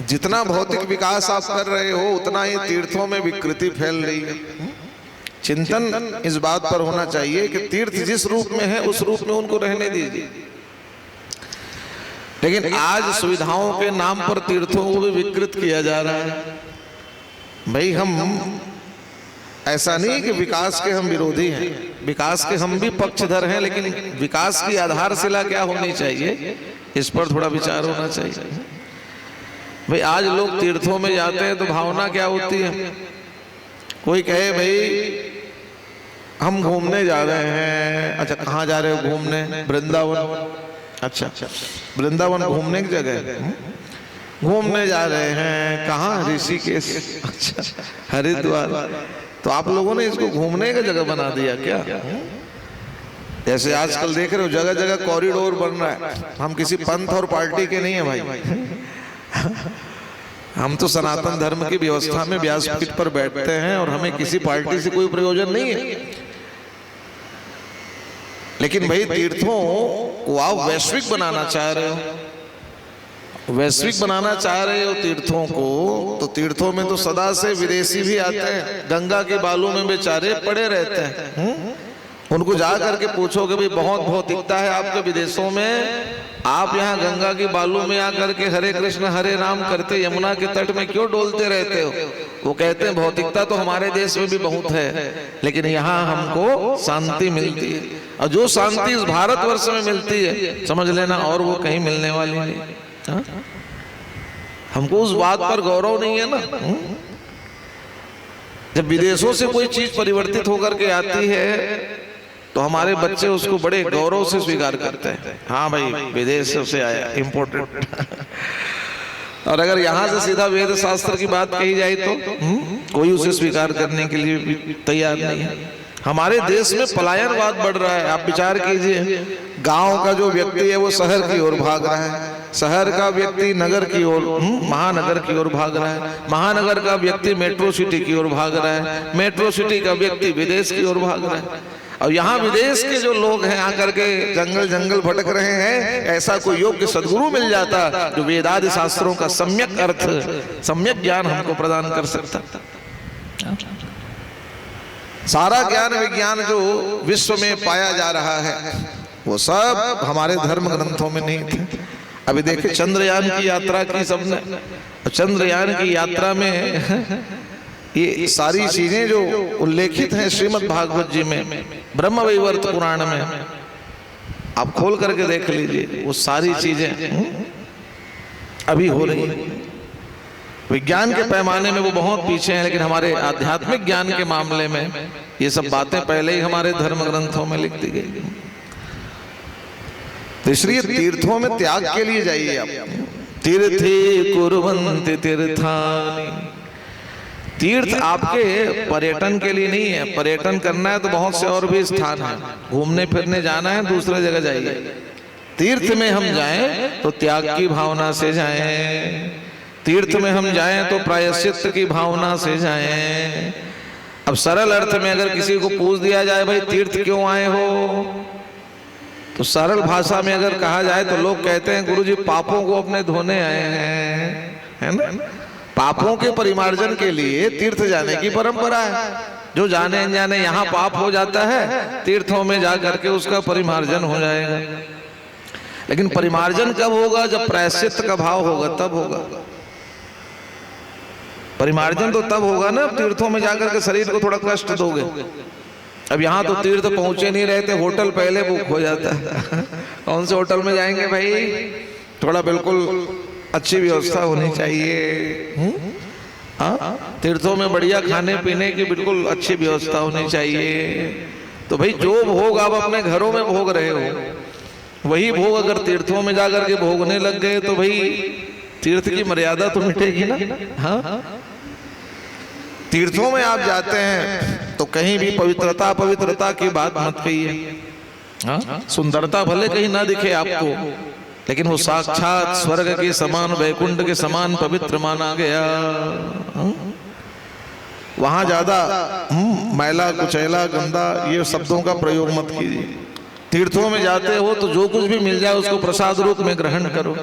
जितना भौतिक विकास आप कर रहे हो, उतना ही तीर्थों में विकृति फैल रही है। चिंतन इस बात पर होना चाहिए कि तीर्थ जिस रूप में है उस रूप में उनको रहने दीजिए। लेकिन आज सुविधाओं के नाम पर तीर्थों को भी विकृत किया जा रहा है। भाई हम ऐसा नहीं कि विकास के हम विरोधी हैं, विकास के हम भी पक्षधर हैं, लेकिन विकास की आधारशिला क्या होनी चाहिए, इस पर थोड़ा विचार होना चाहिए। भाई आज लोग तीर्थों में जाते हैं तो भावना क्या होती है, कोई कहे भाई हम घूमने जा रहे हैं। अच्छा, कहाँ जा रहे हो घूमने? वृंदावन। अच्छा, वृंदावन घूमने की जगह, घूमने जा रहे हैं कहाँ? ऋषिकेश। अच्छा, हरिद्वार। तो आप लोगों ने इसको घूमने की जगह बना दिया क्या? जैसे आजकल देख रहे हो जगह जगह कॉरिडोर बन रहा है। हम किसी पंथ और पार्टी के नहीं है भाई। हम तो सनातन धर्म की व्यवस्था में व्यासपीठ पर बैठते हैं और हमें किसी पार्टी से कोई प्रयोजन नहीं है। लेकिन भाई तीर्थों को आप वैश्विक बनाना चाह रहे हो, वैश्विक बनाना चाह रहे हो तीर्थों को, तो तीर्थों में तो सदा से विदेशी भी आते हैं, गंगा के बालों में बेचारे पड़े रहते हैं। उनको जा करके पूछो कि भाई बहुत भौतिकता है आपके विदेशों में, आप यहाँ गंगा की बालू में आकर के हरे कृष्ण हरे राम करते यमुना के तट में क्यों डोलते रहते हो? वो कहते हैं भौतिकता तो हमारे देश में भी बहुत है, लेकिन यहाँ हमको शांति मिलती है, और जो शांति इस भारतवर्ष में मिलती है समझ लेना और वो कहीं मिलने वाली नहीं। हाँ? हमको उस बात पर गौरव नहीं है ना। जब विदेशों से कोई चीज परिवर्तित होकर के आती है तो हमारे बच्चे उसको बड़े गौरव से स्वीकार करते हैं, हाँ भाई विदेश से आया, इम्पोर्टेड। और अगर यहाँ से सीधा वेद शास्त्र की बात कही जाए तो कोई उसे स्वीकार करने के लिए भी तैयार नहीं है। हमारे देश में पलायनवाद बढ़ रहा है। आप विचार कीजिए, गांव का जो व्यक्ति है वो शहर की ओर भाग रहा है, शहर का व्यक्ति नगर की ओर, महानगर की ओर भाग रहा है, महानगर का व्यक्ति मेट्रो सिटी की ओर भाग रहा है, मेट्रो सिटी का व्यक्ति विदेश की ओर भाग रहा है। और यहाँ विदेश के जो लोग हैं आकर के जंगल जंगल भटक रहे हैं। ऐसा कोई योग्य सद्गुरु मिल जाता जो वेदादि शास्त्रों का सम्यक अर्थ, सम्यक ज्ञान हमको प्रदान कर सकता। सारा ज्ञान विज्ञान जो विश्व में पाया जा रहा है वो सब हमारे धर्म ग्रंथों में नहीं थे। अभी देखिए चंद्रयान की यात्रा की सबने, चंद्रयान की यात्रा में ये सारी चीजें जो उल्लेखित हैं श्रीमद् भागवत जी में, ब्रह्म वैवर्त पुराण में, आप खोल करके देख लीजिए, वो सारी चीजें अभी हो रही है। विज्ञान के पैमाने में वो बहुत पीछे हैं, लेकिन हमारे आध्यात्मिक ज्ञान के मामले में ये सब बातें पहले ही हमारे धर्म ग्रंथों में लिख दी गई। तो इसलिए तीर्थों में त्याग के लिए जाइए आप। तीर्थे कुर्वन्ति तीर्थानि, तीर्थ आपके पर्यटन के लिए नहीं है। पर्यटन करना है तो बहुत से और भी स्थान है, घूमने फिरने जाना है दूसरे जगह जाइए। तीर्थ में हम जाएं तो त्याग की भावना से जाएं, तीर्थ में हम जाएं तो प्रायश्चित की भावना से जाएं। अब सरल अर्थ में अगर किसी को पूछ दिया जाए भाई तीर्थ क्यों आए हो, तो सरल भाषा में अगर कहा जाए तो लोग कहते हैं गुरुजी पापों को अपने धोने आए हैं, है ना। पापों के परिमार्जन के लिए तीर्थ जाने की परंपरा है। जो जाने अनजाने यहाँ पाप हो जाता है, तीर्थों में जा करके उसका परिमार्जन हो जाएगा। लेकिन परिमार्जन कब होगा? जब प्रायश्चित का भाव होगा तब होगा। परिमार्जन तो तब होगा ना तीर्थों में जाकर के शरीर को थोड़ा कष्ट दोगे। अब यहाँ तो तीर्थ पहुंचे नहीं रहते, होटल पहले बुक हो जाता है। कौन से होटल में जाएंगे भाई? थोड़ा बिल्कुल अच्छी व्यवस्था होनी चाहिए। हाँ, तीर्थों में बढ़िया खाने पीने की बिल्कुल अच्छी व्यवस्था होनी चाहिए। तो भाई जो भोग आप अपने घरों में भोग रहे हो, वही भोग अगर तीर्थों में जाकर के भोगने लग गए तो भाई तीर्थ की मर्यादा तो मिटेगी ना। हाँ, तीर्थों में आप जाते हैं तो कहीं भी पवित्रता की बात मत कहिए। हाँ, सुंदरता भले कहीं ना दिखे आपको, लेकिन वो साक्षात स्वर्ग के समान, वैकुंठ के समान पवित्र माना गया। वहां ज्यादा मैला कुचैला गंदा ये शब्दों का प्रयोग मत कीजिए। तीर्थों में जाते हो तो जो कुछ भी मिल जाए उसको प्रसाद रूप में ग्रहण करो।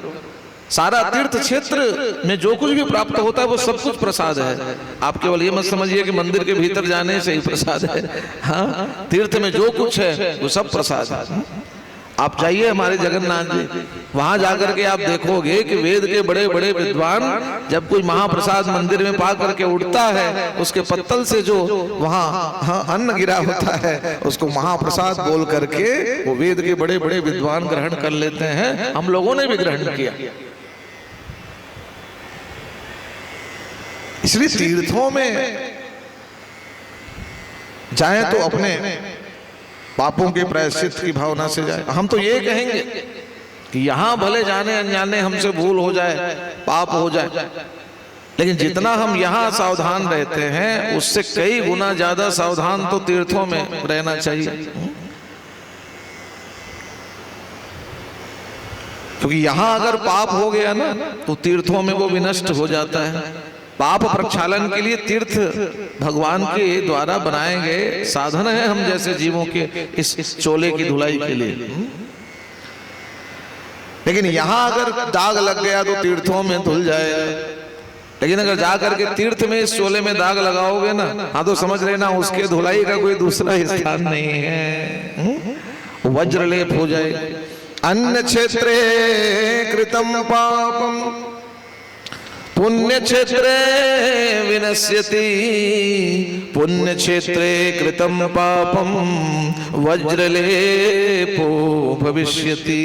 सारा तीर्थ क्षेत्र में जो कुछ भी प्राप्त होता है वो सब कुछ प्रसाद है। आप केवल ये मत समझिए कि मंदिर के भीतर जाने से ही प्रसाद है। हाँ, तीर्थ में जो कुछ है वो सब प्रसाद है। आप जाइए हमारे जगन्नाथ जी, वहां जाकर के आप देखोगे कि वेद के बड़े बड़े विद्वान जब कोई महाप्रसाद मंदिर में पा करके उठता है, उसके पत्तल से जो वहां अन्न गिरा होता है उसको महाप्रसाद बोल करके वो वेद के बड़े बड़े विद्वान ग्रहण कर लेते हैं। हम लोगों ने भी ग्रहण किया। इसलिए तीर्थों में जाएं तो अपने पापों के प्रायश्चित की भावना से जाए। हम तो ये कहेंगे कि यहाँ भले जाने अनजाने हमसे भूल हो जाए, पाप हो जाए, लेकिन जितना हम यहाँ सावधान रहते हैं उससे कई गुना ज्यादा सावधान तो तीर्थों में रहना चाहिए। क्योंकि यहां अगर पाप हो गया ना तो तीर्थों में वो विनष्ट हो जाता है। पाप प्रक्षालन के लिए तीर्थ भगवान के द्वारा बनाए गए साधन है हम जैसे जीवों के इस चोले की धुलाई के लिए। लेकिन यहां अगर दाग लग गया तो तीर्थों में धुल जाएगा। लेकिन अगर जाकर के तीर्थ में इस चोले में दाग लगाओगे ना, हाँ तो समझ लेना उसके धुलाई का कोई दूसरा स्थान नहीं है, वज्रलेप हो जाए। अन्य क्षेत्रे कृतम पापम पुण्य क्षेत्रे विनश्यति, पुण्य क्षेत्रे कृतम पापम वज्रलेपो भविष्यति।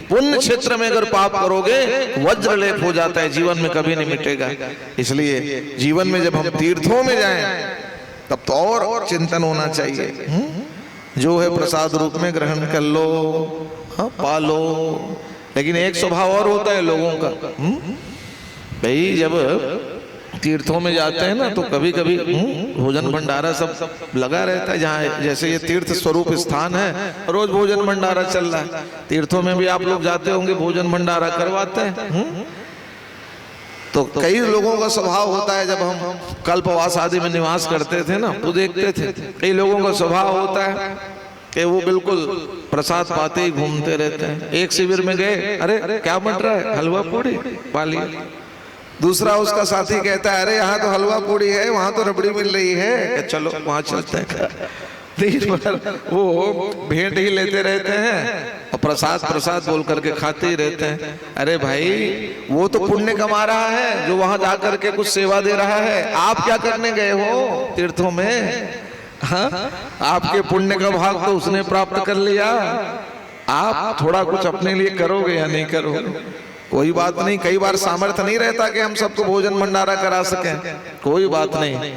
पुण्य क्षेत्र में अगर पाप करोगे वज्रलेप हो जाता है, जीवन में कभी नहीं मिटेगा। इसलिए जीवन में जब हम तीर्थों में जाएं तब तो और चिंतन होना चाहिए। जो है प्रसाद रूप में ग्रहण कर लो, हाँ पालो। लेकिन एक स्वभाव और होता है लोगों का, भाई जब तीर्थों में जाते हैं ना तो कभी कभी भोजन भंडारा सब लगा रहता है। जहाँ जैसे ये तीर्थ स्वरूप स्थान है, रोज भोजन भंडारा चल रहा है। तीर्थों में भी आप लोग जाते होंगे, भोजन भंडारा करवाते हैं। तो कई लोगों का स्वभाव होता है, जब हम कल्पवास आदि में निवास करते थे ना तो देखते थे कई लोगों का स्वभाव होता है कि वो बिल्कुल प्रसाद पाते ही घूमते रहते हैं। एक शिविर में गए, अरे क्या बन रहा है, हलवा पूड़ी पा लिया। दूसरा उसका साथी कहता है, अरे यहाँ तो हलवा पूड़ी है, वहां तो रबड़ी मिल रही है, चलो वहां चलते हैं। दिन भर वो भेंट ही लेते रहते हैं और प्रसाद प्रसाद बोल करके खाते ही रहते हैं। अरे भाई वो तो पुण्य कमा रहा है जो वहां जाकर के कुछ सेवा दे रहा है। आप क्या करने गए हो तीर्थों में? हाँ, आपके पुण्य का भाग तो उसने प्राप्त कर लिया, आप थोड़ा कुछ अपने लिए करोगे या नहीं करोगे? कोई बात नहीं, कई बार सामर्थ्य नहीं रहता कि हम सबको भोजन भंडारा करा सकें, कोई बात नहीं।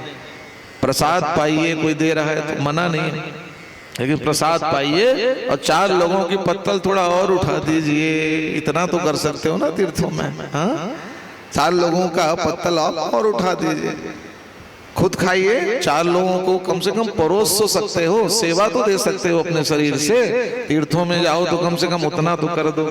प्रसाद पाइए, कोई दे रहा है तो मना नहीं, लेकिन प्रसाद पाइए और 4 लोगों की पत्तल थोड़ा और उठा दीजिए, इतना तो कर सकते हो ना तीर्थों में। हाँ, 4 लोगों का पत्तल और उठा दीजिए, खुद खाइए, 4 लोगों को कम से कम परोस तो सकते हो, सेवा तो दे सकते हो अपने शरीर से। तीर्थों में जाओ तो कम से कम उतना तो कर दो।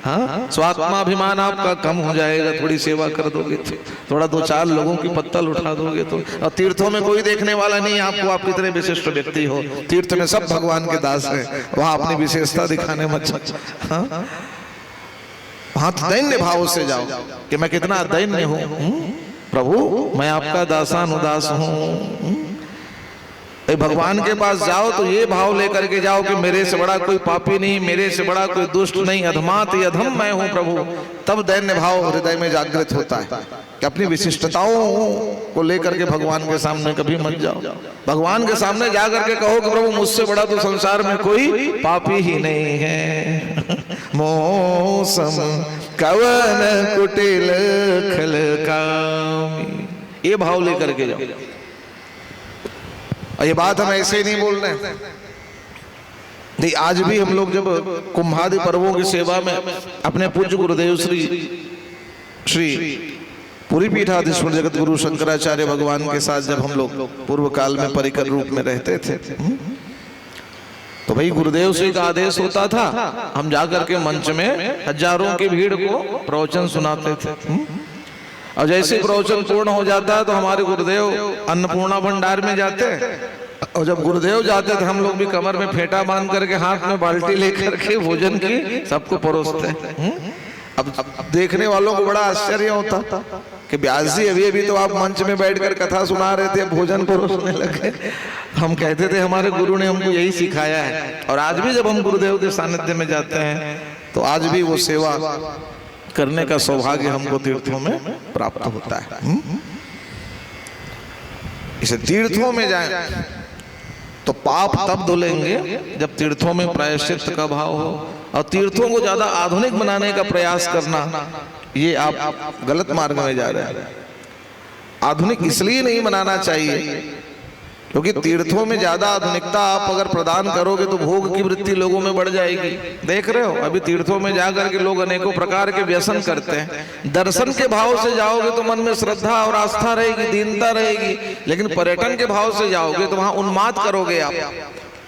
हाँ, स्वात्माभिमान आपका कम हो जाएगा, थोड़ी सेवा कर दोगे तो, थोड़ा 2-4 लोगों की पत्तल उठा दोगे तो। और तीर्थों में कोई देखने वाला नहीं आपको, आप कितने विशिष्ट व्यक्ति हो। तीर्थ में सब भगवान के दास है, वहां अपनी विशेषता दिखाने मत। हाँ, वहां दैन्य भाव से जाओ कि मैं कितना दैन्य हूँ, प्रभु मैं आपका दासानुदास हूँ। भगवान के पास जाओ तो ये भाव लेकर के जाओ कि मेरे से बड़ा कोई पापी नहीं, मेरे से बड़ा कोई दुष्ट नहीं, अधमात अधम मैं हूँ प्रभु। तब दैन्य भाव हृदय में जागृत होता है कि अपनी विशिष्टताओं को लेकर के भगवान के सामने कभी मत जाओ। भगवान के सामने जा करके कहो कि प्रभु मुझसे बड़ा तो संसार में कोई पापी ही नहीं है। मौसम कवन कुटिल खल कामी, ये भाव लेकर के जाओ। और ये बात हम ऐसे ही नहीं बोल रहे हैं, नहीं, आज भी हम लोग जब कुंभादि पर्वों की सेवा में अपने पूज्य गुरुदेव श्री पूरी पीठाधीश्वर जगत गुरु शंकराचार्य भगवान के साथ जब हम लोग पूर्व काल में परिकर रूप में रहते थे तो भाई गुरुदेव श्री का आदेश होता था, हम जाकर के मंच में हजारों की भीड़ को प्रवचन सुनाते थे। और जैसे प्रवचन पूर्ण हो जाता तो हमारे गुरुदेव अन्नपूर्णा भंडार में जाते, और जब गुरुदेव जाते थे हम लोग भी कमर में फेंटा बांध करके हाथ में बाल्टी लेकर के भोजन की सबको परोसते। अब देखने वालों को बड़ा आश्चर्य होता कि व्यास जी अभी तो आप मंच में बैठकर कथा सुना रहे थे, भोजन परोसने लगे। हम कहते थे हमारे गुरु ने हमको यही सिखाया है। और आज भी जब हम गुरुदेव के सानिध्य में जाते हैं तो आज भी वो सेवा करने का सौभाग्य हमको तीर्थों में प्राप्त होता है। इसे तीर्थों में जाएं तो पाप तब धुलेंगे जब तीर्थों में प्रायश्चित का भाव हो। और तीर्थों को ज्यादा आधुनिक बनाने का प्रयास करना, ये आप गलत मार्ग में जा रहे हैं। आधुनिक इसलिए नहीं बनाना चाहिए क्योंकि तीर्थों में ज्यादा आधुनिकता आप अगर प्रदान करोगे तो भोग की वृत्ति लोगों में बढ़ जाएगी। देख रहे हो अभी तीर्थों में जाकर के लोग अनेकों प्रकार के व्यसन करते हैं। दर्शन के भाव से जाओगे तो मन में श्रद्धा और आस्था रहेगी, दीनता रहेगी, लेकिन पर्यटन के भाव से जाओगे तो वहां उन्माद करोगे आप।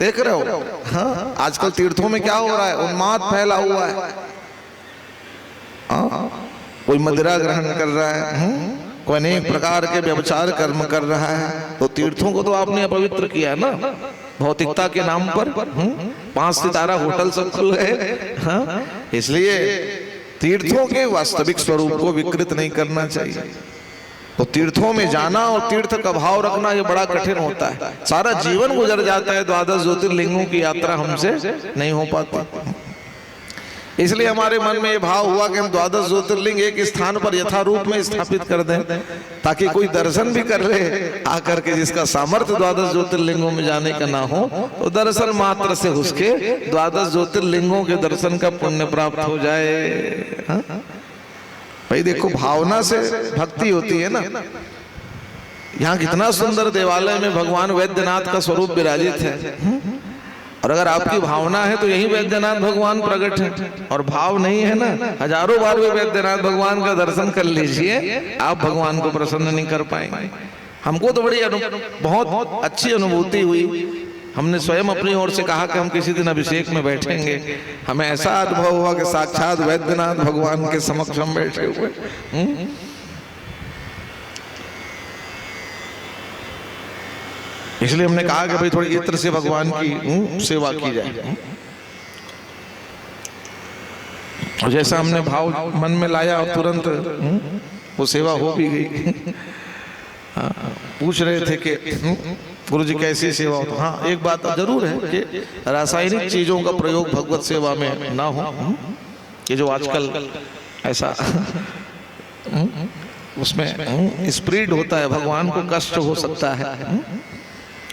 देख रहे हो हाँ, आजकल तीर्थों में क्या हो रहा है, उन्माद फैला हुआ है। कोई मदिरा ग्रहण कर रहा है, कोई अनेक प्रकार के व्यभिचार कर्म कर रहा है, तो तीर्थों को तो आपने अपवित्र किया ना भौतिकता के नाम पर। 5 सितारा होटल सब खुल गए। हाँ, इसलिए तीर्थों के वास्तविक स्वरूप को विकृत नहीं करना चाहिए। तो तीर्थों में जाना और तीर्थ का भाव रखना ये बड़ा कठिन होता है। सारा जीवन गुजर जाता है, 12 ज्योतिर्लिंगों की यात्रा हमसे नहीं हो पाती। इसलिए हमारे मन में ये भाव हुआ कि हम 12 ज्योतिर्लिंग एक स्थान पर यथारूप में स्थापित कर दें, ताकि कोई दर्शन भी कर ले आकर के, जिसका सामर्थ्य 12 ज्योतिर्लिंगों में जाने का ना हो, तो दर्शन मात्र से उसके 12 ज्योतिर्लिंगों के दर्शन का पुण्य प्राप्त हो जाए। हाँ? भाई देखो, भावना से भक्ति होती है ना। यहाँ कितना सुंदर देवालय में भगवान वैद्यनाथ का स्वरूप विराजित है, और अगर आपकी भावना है तो यही वैद्यनाथ भगवान प्रकट है। और भाव नहीं है ना, हजारों बार भी वैद्यनाथ भगवान का दर्शन कर लीजिए, आप भगवान को प्रसन्न नहीं कर पाएंगे। हमको तो बड़ी बहुत अच्छी अनुभूति हुई। हमने स्वयं अपनी ओर से कहा कि हम किसी दिन अभिषेक में बैठेंगे। हमें ऐसा अनुभव हुआ कि साक्षात वैद्यनाथ भगवान के समक्ष हम बैठे हुए। इसलिए हमने कहा कि भाई थोड़ी इत्र से भगवान की सेवा की जाए। और जैसा हमने भाव मन में लाया और तुरंत वो सेवा हो भी गई। पूछ रहे थे कि गुरु जी कैसी सेवा हो। हाँ, एक बात जरूर है कि रासायनिक चीजों का प्रयोग भगवत सेवा में ना हो। ये जो आजकल ऐसा उसमें स्प्रीड होता है, भगवान को कष्ट हो सकता है,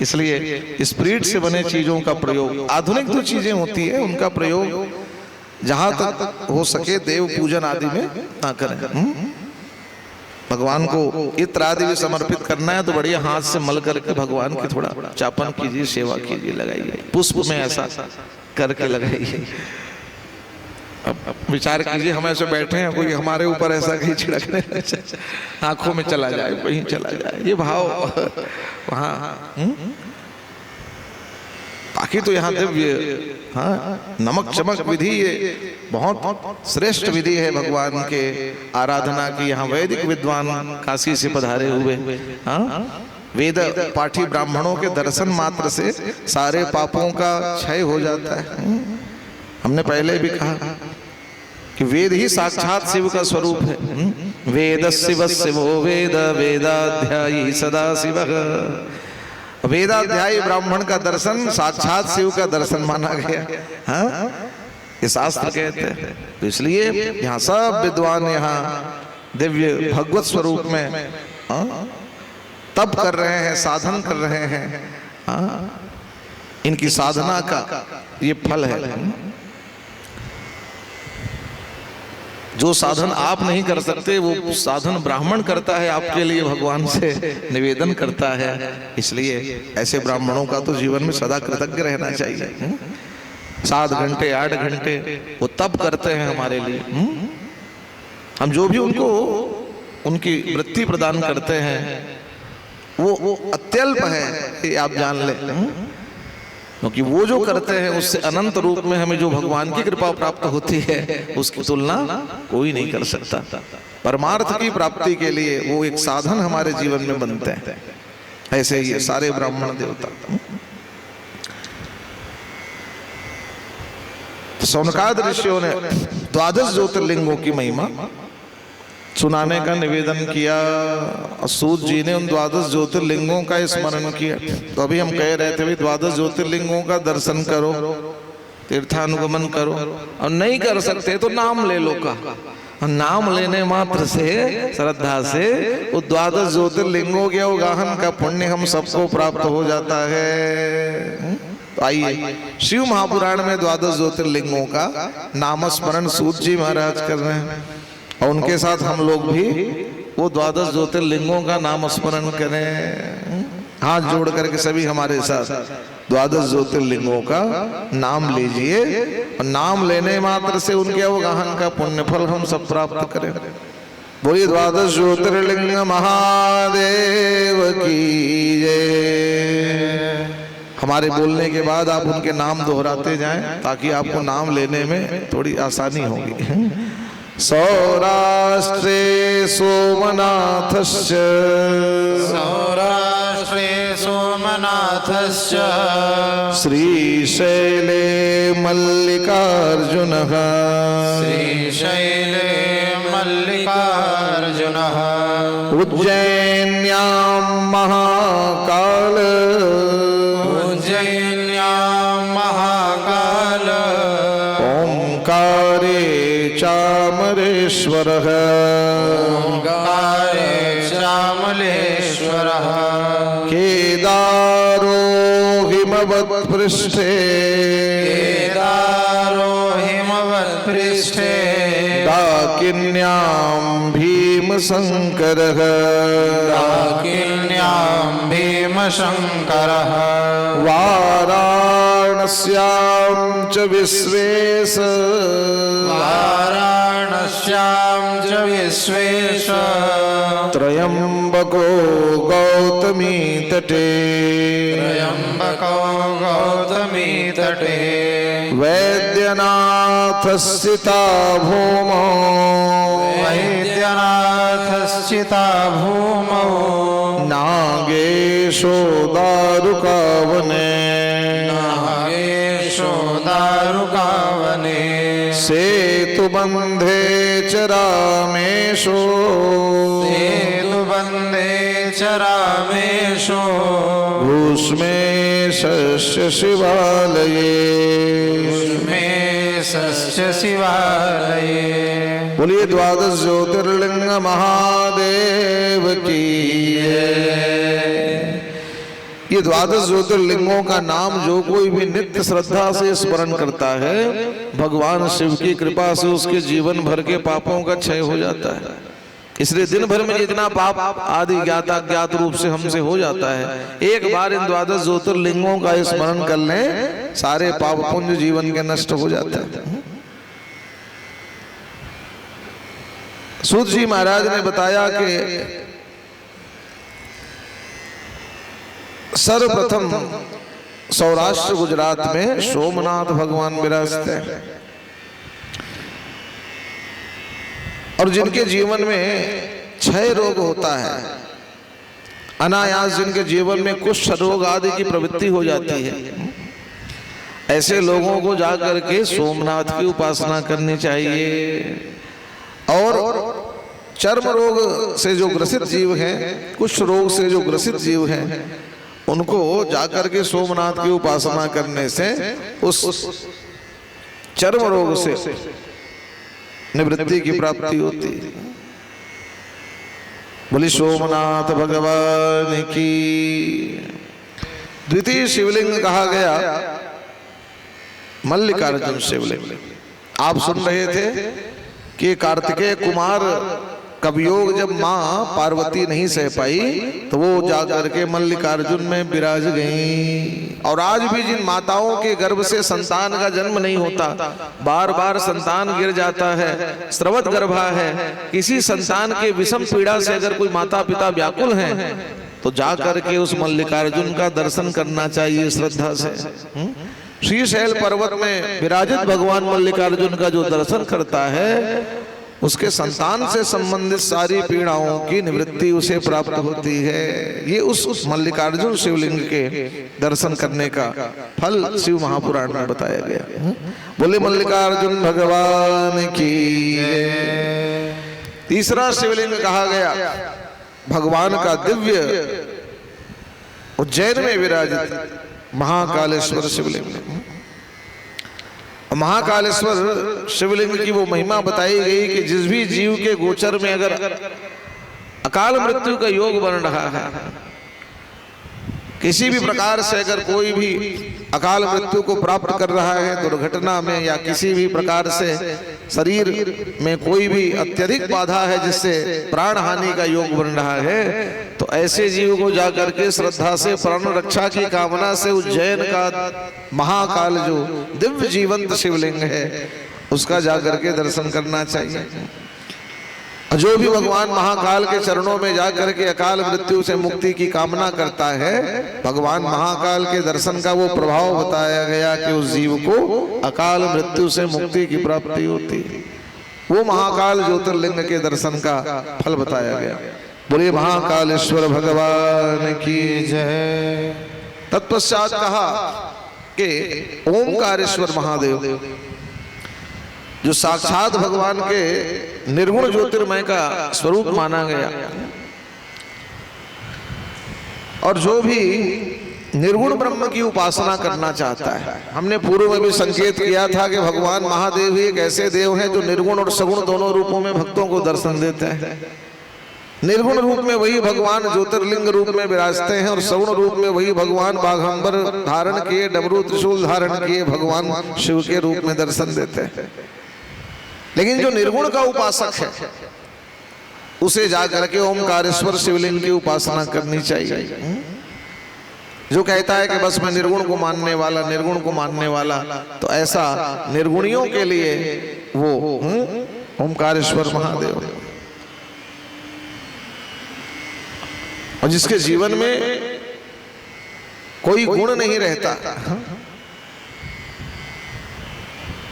इसलिए स्प्रीड से बने चीजों का प्रयोग, आधुनिक जो चीजें होती है उनका प्रयोग जहां तक हो सके देव पूजन आदि में ना करें। भगवान को इत्र आदि भी समर्पित करना है तो बढ़िया हाथ से मल करके भगवान की थोड़ा चापन कीजिए, सेवा कीजिए, लगाइए, पुष्प में ऐसा करके लगाइए। अब विचार कीजिए, हम ऐसे बैठे हैं, कोई हमारे ऊपर ऐसा कहीं छिड़कने आंखों में चला जाए, कहीं चला जाए, ये भाव वहाँ। बाकी तो यहाँ दिव्य, हाँ, नमक चमक विधि ये बहुत श्रेष्ठ विधि है भगवान के आराधना की। यहाँ वैदिक विद्वान काशी से पधारे हुए, हाँ, वेद पाठी ब्राह्मणों के दर्शन मात्र से सारे पापों का क्षय हो जाता है। हमने पहले भी कहा कि वेद ही साक्षात शिव का स्वरूप है। वेद शिव शिवो वेद वेदाध्यायी सदा शिव। वेदाध्यायी ब्राह्मण का दर्शन साक्षात शिव का दर्शन माना गया। हाँ, ये शास्त्र कहते हैं। तो इसलिए यहाँ सब विद्वान यहाँ दिव्य भगवत स्वरूप में तप कर रहे हैं, साधन कर रहे हैं। हाँ, इनकी साधना का ये फल है। जो साधन आप नहीं कर सकते वो साधन ब्राह्मण करता है आपके लिए, भगवान से निवेदन करता है। इसलिए ऐसे ब्राह्मणों का तो जीवन में सदा कृतज्ञ रहना चाहिए। 7 घंटे 8 घंटे वो तप करते हैं हमारे लिए। हम जो भी उनको उनकी वृत्ति प्रदान करते हैं वो अत्यल्प है, ये आप जान लें, क्योंकि वो जो करते हैं उससे अनंत रूप में हमें जो भगवान की कृपा प्राप्त होती है उसकी तुलना कोई नहीं कर सकता। परमार्थ की प्राप्ति के लिए वो एक साधन हमारे जीवन में बनते हैं। ऐसे ही सारे ब्राह्मण देवता। शौनकाद ऋषियों ने 12 ज्योतिर्लिंगों की महिमा सुनाने का निवेदन किया। सूत जी ने उन 12 ज्योतिर्लिंगों का स्मरण किया। तो अभी हम कह रहे थे 12 ज्योतिर्लिंगों का दर्शन करो, तीर्थानुगमन करो, और नहीं कर सकते तो नाम ले लो का। नाम लेने मात्र से, श्रद्धा से वो 12 ज्योतिर्लिंगों के अवगाहन का पुण्य हम सबको प्राप्त हो जाता है। तो आइए, शिव महापुराण में 12 ज्योतिर्लिंगों का नामस्मरण सूत जी महाराज कर रहे हैं, और उनके साथ हम लोग भी वो 12 ज्योतिर्लिंगों का नाम स्मरण करें। हाथ जोड़ करके सभी हमारे साथ 12 ज्योतिर्लिंगों का नाम लीजिए, और नाम लेने मात्र से उनके अवगाहन का पुण्य फल हम सब प्राप्त करें। बोलिए 12 ज्योतिर्लिंग महादेव की जय। हमारे बोलने के बाद आप उनके नाम दोहराते जाएं ताकि आपको नाम लेने में थोड़ी आसानी होगी। सौराष्ट्रे सोमनाथस्य सौराष्ट्रे सोमनाथश्च श्रीशैले मल्लिकार्जुनः श्रीशैले मल्लिकार्जुनः उज्जैन्यां महाकाल उज्जैन्यां महाकाल ओंकारे चामरेश्वरः ओंकारे चामलेश्वरः केदारो हिमवत्पृष्ठे केदारो हिमवत्पृष्ठे डाकिन्यां भीमशङ्करः डाकिन्यां भीमशङ्करः वाराणस्यां च विश्वेश वाराणस्यां च विश्वेश त्र्यम्बको गौतमी तटे त्र्यम्बको गौतमी तटे वैद्यनाथस्थिता भूमौ वैद्यनाथस्थिता भूमौ नागेशो दारुकावने नागेशो दारुकावने सेतुबन्धे च रामेशो सेतुबन्धे च रामेशो भूष्मेशस्य शिवालये मे सस्य शिवालये। बोलिए द्वादश ज्योतिर्लिंग महादेव की ये द्वादश ज्योतिर्लिंगों का नाम जो कोई भी नित्य श्रद्धा से स्मरण करता है, भगवान शिव की कृपा से उसके जीवन भर के पापों का क्षय हो जाता है। इसलिए दिन भर में जितना पाप आदि ज्ञात अज्ञात रूप से हमसे हो जाता है, एक बार इन द्वादश ज्योतिर्लिंगों का स्मरण कर लें, सारे पाप पुण्य जीवन के नष्ट हो जाते हैं। सूत जी महाराज ने बताया कि सर्वप्रथम सौराष्ट्र गुजरात में सोमनाथ भगवान विराजते हैं और जिनके जीवन में क्षय रोग होता है, अनायास जिनके जीवन में कुष्ठ रोग आदि की प्रवृत्ति हो जाती है, ऐसे लोगों को जाकर के सोमनाथ की उपासना करनी चाहिए। और चर्म रोग से जो ग्रसित जीव हैं, कुष्ठ रोग से जो ग्रसित जीव हैं, उनको जाकर के सोमनाथ की उपासना करने से उस चर्म रोग से निवृत्ति की प्राप्ति होती है। बोली सोमनाथ भगवान की। द्वितीय शिवलिंग कहा गया मल्लिकार्जुन शिवलिंग। आप सुन रहे थे कि कार्तिकेय कुमार कवियोग जब मां पार्वती नहीं सह पाई तो वो जाकर के मल्लिकार्जुन में विराज गई। और आज भी जिन माताओं के गर्भ से संतान का जन्म नहीं होता, बार बार संतान गिर जाता है, स्रवत गर्भा है, किसी संतान के विषम पीड़ा से अगर कोई माता पिता व्याकुल हैं तो जाकर के उस मल्लिकार्जुन का दर्शन करना चाहिए श्रद्धा से। श्रीशैल पर्वत में विराजित भगवान मल्लिकार्जुन का जो दर्शन करता है, उसके संतान से संबंधित सारी पीड़ाओं की निवृत्ति उसे प्राप्त होती है। ये उस मल्लिकार्जुन शिवलिंग के दर्शन करने का फल शिव महापुराण में बताया गया। बोले मल्लिकार्जुन भगवान की। तीसरा शिवलिंग कहा गया भगवान का दिव्य उज्जैन में विराजित महाकालेश्वर शिवलिंग। महाकालेश्वर शिवलिंग की वो महिमा बताई गई कि जिस भी जीव के गोचर में अगर अकाल मृत्यु का योग बन रहा है, किसी भी प्रकार से अगर कोई भी अकाल मृत्यु को प्राप्त कर रहा है, दुर्घटना में या किसी भी प्रकार से शरीर में कोई भी अत्यधिक बाधा है जिससे प्राण हानि का योग बन रहा है, तो ऐसे जीव को जाकर के श्रद्धा से प्राण रक्षा की कामना से उज्जैन का महाकाल जो दिव्य जीवंत शिवलिंग है उसका जाकर के दर्शन करना चाहिए। जो भी भगवान महाकाल के चरणों में जाकर के अकाल मृत्यु से मुक्ति की कामना करता है, भगवान महाकाल के दर्शन का वो प्रभाव बताया गया कि उस जीव को अकाल मृत्यु से मुक्ति की प्राप्ति होती है। वो महाकाल ज्योतिर्लिंग के दर्शन का फल बताया गया। बोलिए महाकालेश्वर भगवान की जय। तत्पश्चात कहा कि ओमकारेश्वर महादेव जो साक्षात भगवान के निर्गुण ज्योतिर्मय का स्वरूप माना गया, और जो भी निर्गुण ब्रह्म की उपासना करना चाहता है, हमने पूर्व में भी संकेत किया था कि भगवान महादेव ही एक ऐसे देव हैं जो निर्गुण और सगुण दोनों रूपों में भक्तों को दर्शन देते हैं। निर्गुण रूप में वही भगवान ज्योतिर्लिंग रूप में विराजते हैं, और सगुण रूप में वही भगवान बाघंबर धारण किए, डमरू त्रिशूल धारण किए भगवान शिव के रूप में दर्शन देते हैं। लेकिन जो निर्गुण का उपासक है उसे जाकर के ओमकारेश्वर शिवलिंग की उपासना करनी चाहिए। जो कहता है कि बस मैं निर्गुण को मानने वाला, निर्गुण को मानने वाला, तो ऐसा निर्गुणियों के लिए वो ओमकारेश्वर महादेव। और जिसके जीवन में कोई गुण नहीं रहता,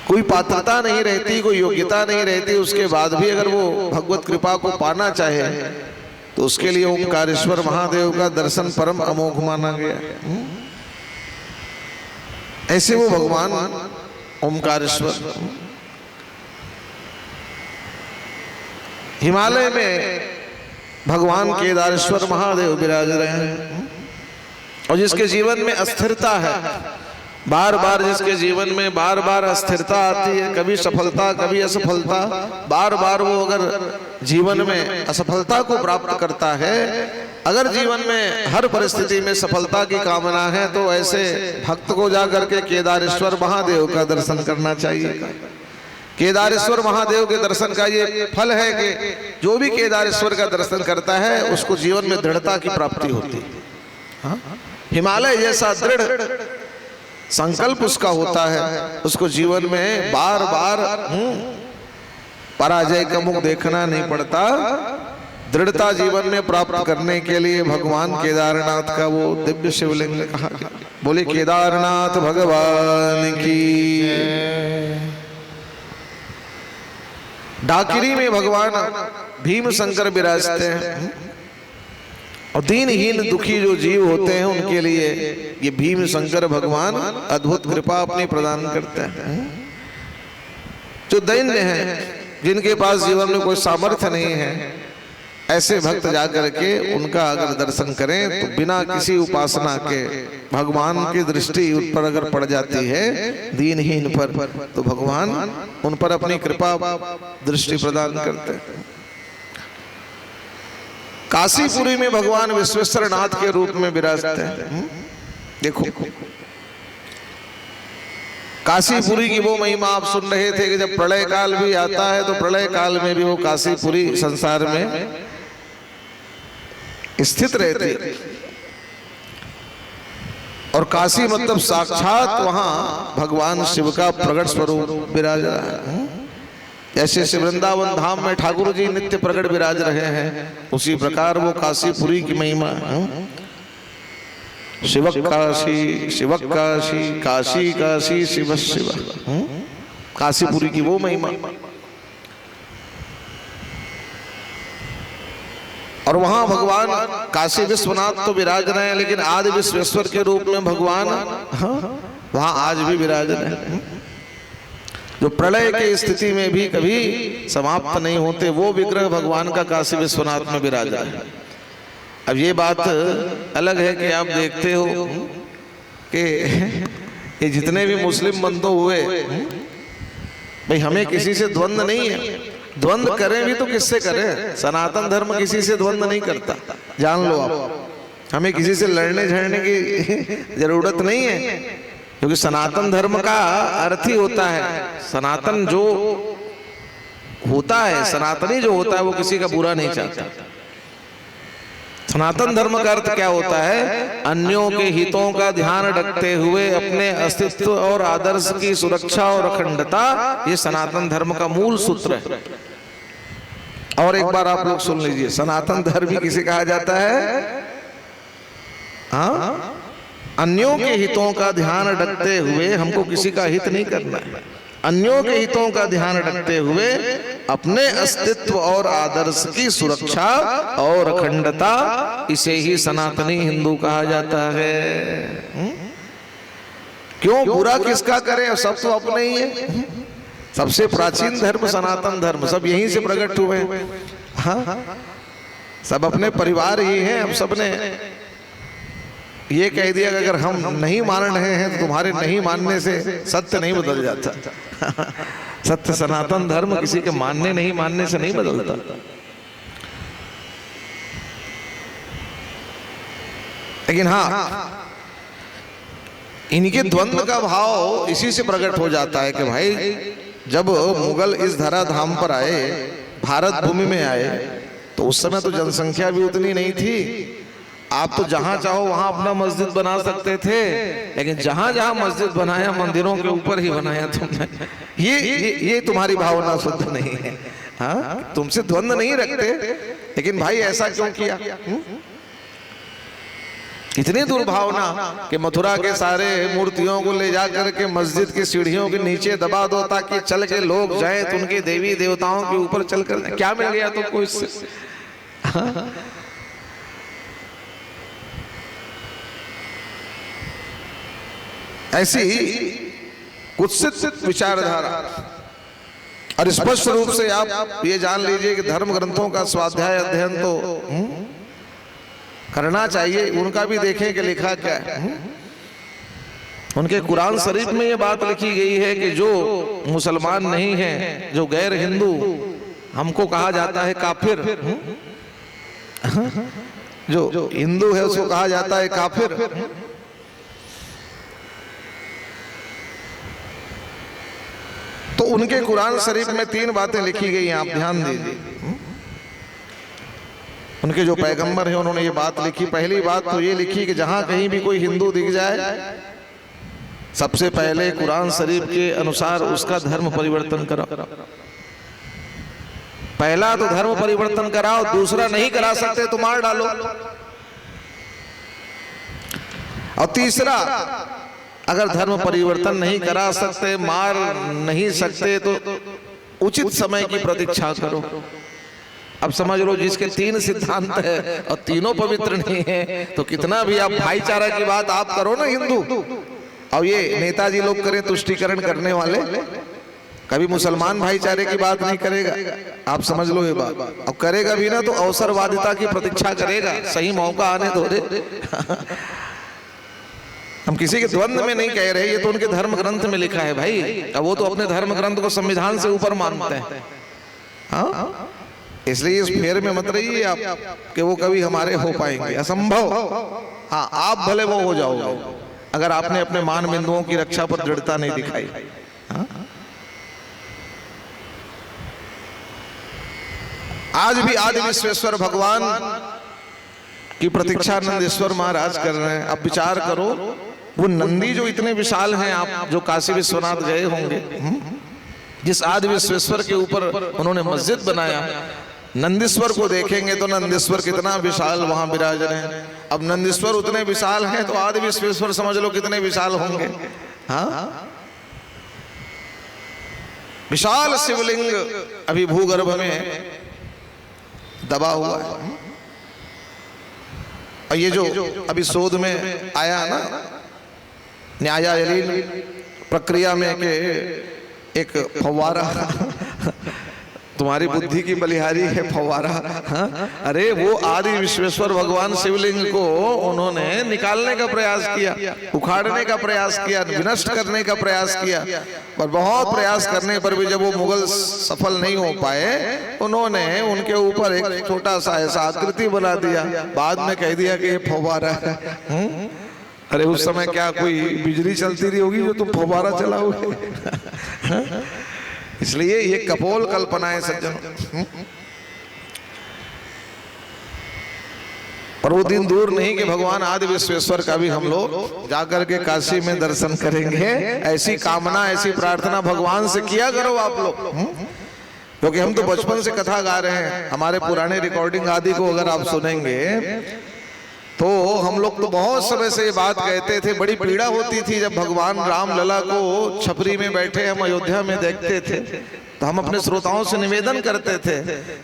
कोई पात्रता नहीं रहती, कोई योग्यता नहीं रहती, उसके बाद भी अगर वो भगवत कृपा को पाना चाहे तो उसके लिए ओमकारेश्वर महादेव का दर्शन परम अमोघ माना गया। ऐसे वो भगवान ओमकारेश्वर हिमालय में भगवान केदारेश्वर महादेव विराज रहे हैं, और जिसके जीवन में अस्थिरता है, बार बार जिसके जीवन में बार बार अस्थिरता आती है, कभी सफलता कभी असफलता, बार बार वो अगर जीवन में असफलता को प्राप्त करता है, अगर जीवन में हर परिस्थिति में सफलता की कामना है, तो ऐसे भक्त को जाकर के केदारेश्वर महादेव का दर्शन करना चाहिए। केदारेश्वर महादेव के दर्शन का ये फल है कि जो भी केदारेश्वर का दर्शन करता है उसको जीवन में दृढ़ता की प्राप्ति होती है। हिमालय जैसा दृढ़ संकल्प उसका होता है, उसको जीवन में बार बार पराजय का मुख देखना नहीं पड़ता। दृढ़ता जीवन में प्राप्त करने के लिए भगवान केदारनाथ का वो दिव्य शिवलिंग कहा गया। बोले केदारनाथ भगवान की। डाकिरी में भगवान भीम शंकर विराजते हैं, और दीनहीन दुखी जो जीव होते हैं उनके लिए ये भीम शंकर भगवान अद्भुत कृपा अपनी प्रदान करते हैं। जो दैन्य हैं, जिनके पास जीवन में कोई सामर्थ्य नहीं है, ऐसे भक्त जाकर के उनका अगर दर्शन करें तो बिना किसी उपासना के भगवान की दृष्टि उन पर अगर पड़ जाती है, दीनहीन पर, तो भगवान उन पर अपनी कृपा दृष्टि प्रदान करते हैं। काशीपुरी में भगवान विश्वेश्वर नाथ के रूप में विराजते हैं। देखो काशीपुरी की वो महिमा आप सुन रहे थे कि जब प्रलय काल भी आता है तो प्रलय काल में भी वो काशीपुरी संसार में स्थित रहती है, और काशी मतलब साक्षात वहां भगवान शिव का प्रकट स्वरूप विराज रहा है। जैसे श्री वृंदावन धाम में ठाकुर जी नित्य प्रकट विराज रहे हैं, उसी प्रकार वो काशीपुरी की महिमा शिव काशी, शिव काशी, काशी काशी शिव शिव, काशीपुरी की वो महिमा। और वहां भगवान काशी विश्वनाथ तो विराज रहे हैं, लेकिन आदि विश्वेश्वर के रूप में भगवान वहां आज भी विराज रहे हैं, जो प्रलय की स्थिति में भी कभी समाप्त नहीं होते। वो विग्रह भगवान का काशी विश्वनाथ में विराज रहा है। अब ये बात अलग है कि आप देखते हो कि ये जितने भी मुस्लिम बंधु हुए, भाई हमें किसी से द्वंद्व नहीं है, द्वंद्व करें भी तो किससे करें? सनातन धर्म किसी से द्वंद्व नहीं करता, जान लो आप। हमें किसी से लड़ने झड़ने की जरूरत नहीं है, क्योंकि सनातन धर्म का अर्थ ही होता है, सनातन जो होता है, सनातनी जो होता है वो किसी का बुरा नहीं चाहता। सनातन धर्म का अर्थ क्या होता है? अन्यों के हितों का ध्यान रखते हुए अपने अस्तित्व और आदर्श की सुरक्षा और अखंडता, ये सनातन धर्म का मूल सूत्र है। और एक बार आप लोग सुन लीजिए, सनातन धर्म ही किसे कहा जाता है? हाँ, अन्यों के हितों का ध्यान रखते हुए, हमको किसी का हित नहीं करना है, अन्यों के हितों का ध्यान रखते हुए अपने अस्तित्व और आदर्श की सुरक्षा और अखंडता, इसे ही सनातनी हिंदू कहा जाता है। क्यों बुरा किसका करें, सब तो अपने ही है। सबसे प्राचीन धर्म सनातन धर्म, सब यहीं से प्रकट हुए हैं। हाँ, सब अपने परिवार ही हैं। अब सबने ये कह दिया कि अगर हम नहीं मान रहे हैं तो तुम्हारे नहीं मानने से सत्य नहीं बदल जाता। सत्य सनातन धर्म किसी के मानने नहीं मानने से नहीं बदलता। लेकिन हाँ, इनके द्वंद्व का भाव इसी से प्रकट हो जाता है कि भाई जब मुगल इस धराधाम पर आए, भारत भूमि में आए, तो उस समय तो जनसंख्या भी उतनी नहीं थी। आप तो जहां चाहो वहां अपना मस्जिद बना सकते थे, लेकिन जहां जहां मस्जिद बनाया मंदिरों के ऊपर ही बनाया तुमने। ये तुम्हारी भावना शुद्ध नहीं है। हाँ, तुमसे द्वंद्व नहीं रखते, लेकिन भाई ऐसा क्यों किया? इतनी दुर्भावना कि मथुरा के सारे मूर्तियों को ले जा करके मस्जिद की सीढ़ियों के नीचे दबा दो ताकि चल के लोग जाएं तो उनके देवी देवताओं के ऊपर चल कर। क्या मिल गया तुमको इससे? हाँ? ऐसी कुत्सित विचारधारा। और स्पष्ट रूप से आप ये जान लीजिए कि धर्म ग्रंथों का स्वाध्याय अध्ययन तो करना चाहिए। उनका भी देखें कि लिखा क्या है। उनके कुरान शरीफ में ये बात लिखी गई है कि जो मुसलमान नहीं है, जो गैर हिंदू, हमको कहा जाता है काफिर। जो हिंदू है उसको कहा जाता है काफिर। तो उनके कुरान शरीफ में 3 बातें लिखी गई हैं, आप ध्यान दीजिए। उनके जो पैगंबर हैं उन्होंने ये बात लिखी। पहली बात तो ये लिखी कि जहां कहीं भी कोई हिंदू दिख जाए, सबसे पहले कुरान शरीफ के अनुसार उसका धर्म परिवर्तन कराओ। पहला तो धर्म परिवर्तन कराओ, दूसरा नहीं करा सकते तो मार डालो, और तीसरा अगर धर्म परिवर्तन नहीं करा सकते, मार नहीं सकते, तो उचित समय की प्रतीक्षा करो। अब समझ लो, जिसके 3 सिद्धांत है और तीनों पवित्र नहीं है, तो कितना भी आप भाईचारा की बात आप करो ना हिंदू, और ये नेताजी लोग करें तुष्टीकरण करने वाले, कभी मुसलमान भाईचारे की बात नहीं करेगा। आप समझ लो ये बात। अब करेगा भी ना तो अवसरवादिता की प्रतीक्षा करेगा, सही मौका आने दो रे। हम किसी के द्वंद्व में नहीं कह रहे, ये तो उनके धर्म ग्रंथ में लिखा है भाई। अब वो तो अपने धर्म ग्रंथ को संविधान से ऊपर मानते हैं। हाँ, इसलिए इस फेर में मत रहिए आप कि वो कभी हमारे हो पाएंगे, असंभव। हाँ, आप भले वो हो जाओगे अगर आपने अपने मान बिंदुओं की रक्षा पर दृढ़ता नहीं दिखाई। हाँ? आज भी आदि विश्वेश्वर भगवान की प्रतीक्षा नंदीश्वर महाराज कर रहे हैं। अब विचार करो, वो नंदी जो इतने विशाल हैं, आप जो काशी विश्वनाथ गए होंगे, जिस आदि विश्वेश्वर के ऊपर उन्होंने मस्जिद बनाया, नंदीश्वर को देखेंगे तो नंदीश्वर कितना विशाल वहां विराज रहे हैं। अब नंदीश्वर उतने विशाल हैं तो आदि विश्वेश्वर समझ लो कितने विशाल होंगे। हाँ, विशाल शिवलिंग अभी भूगर्भ में दबा हुआ है। और ये जो अभी शोध में आया ना, न्यायालयीन प्रक्रिया में के एक फव्वारा, तुम्हारी बुद्धि की बलिहारी है फव्वारा। हाँ? अरे वो आदि विश्वेश्वर भगवान शिवलिंग को उन्होंने निकालने का प्रयास किया, उखाड़ने का प्रयास किया, विनष्ट करने का प्रयास किया, पर बहुत प्रयास करने पर भी जब वो मुगल सफल नहीं हो पाए, उन्होंने उनके ऊपर एक छोटा सा ऐसा आकृति बना दिया, बाद में कह दिया कि ये फव्वारा है। अरे उस समय क्या कोई बिजली चलती रही होगी जो तुम फव्वारा चलाओगे? इसलिए ये कपोल कल्पनाएं सज्जनों। और वो दिन दूर नहीं कि भगवान आदि विश्वेश्वर का भी हम लोग जाकर के काशी में दर्शन करेंगे। ऐसी कामना, ऐसी प्रार्थना भगवान से किया करो आप लोग, क्योंकि हम तो बचपन से कथा गा रहे हैं। हमारे पुराने रिकॉर्डिंग आदि को अगर आप सुनेंगे तो हम लोग तो बहुत समय से ये बात कहते थे। बड़ी पीड़ा होती थी जब भगवान राम लला को छपरी में बैठे हम अयोध्या में देखते थे। तो हम अपने श्रोताओं से निवेदन करते थे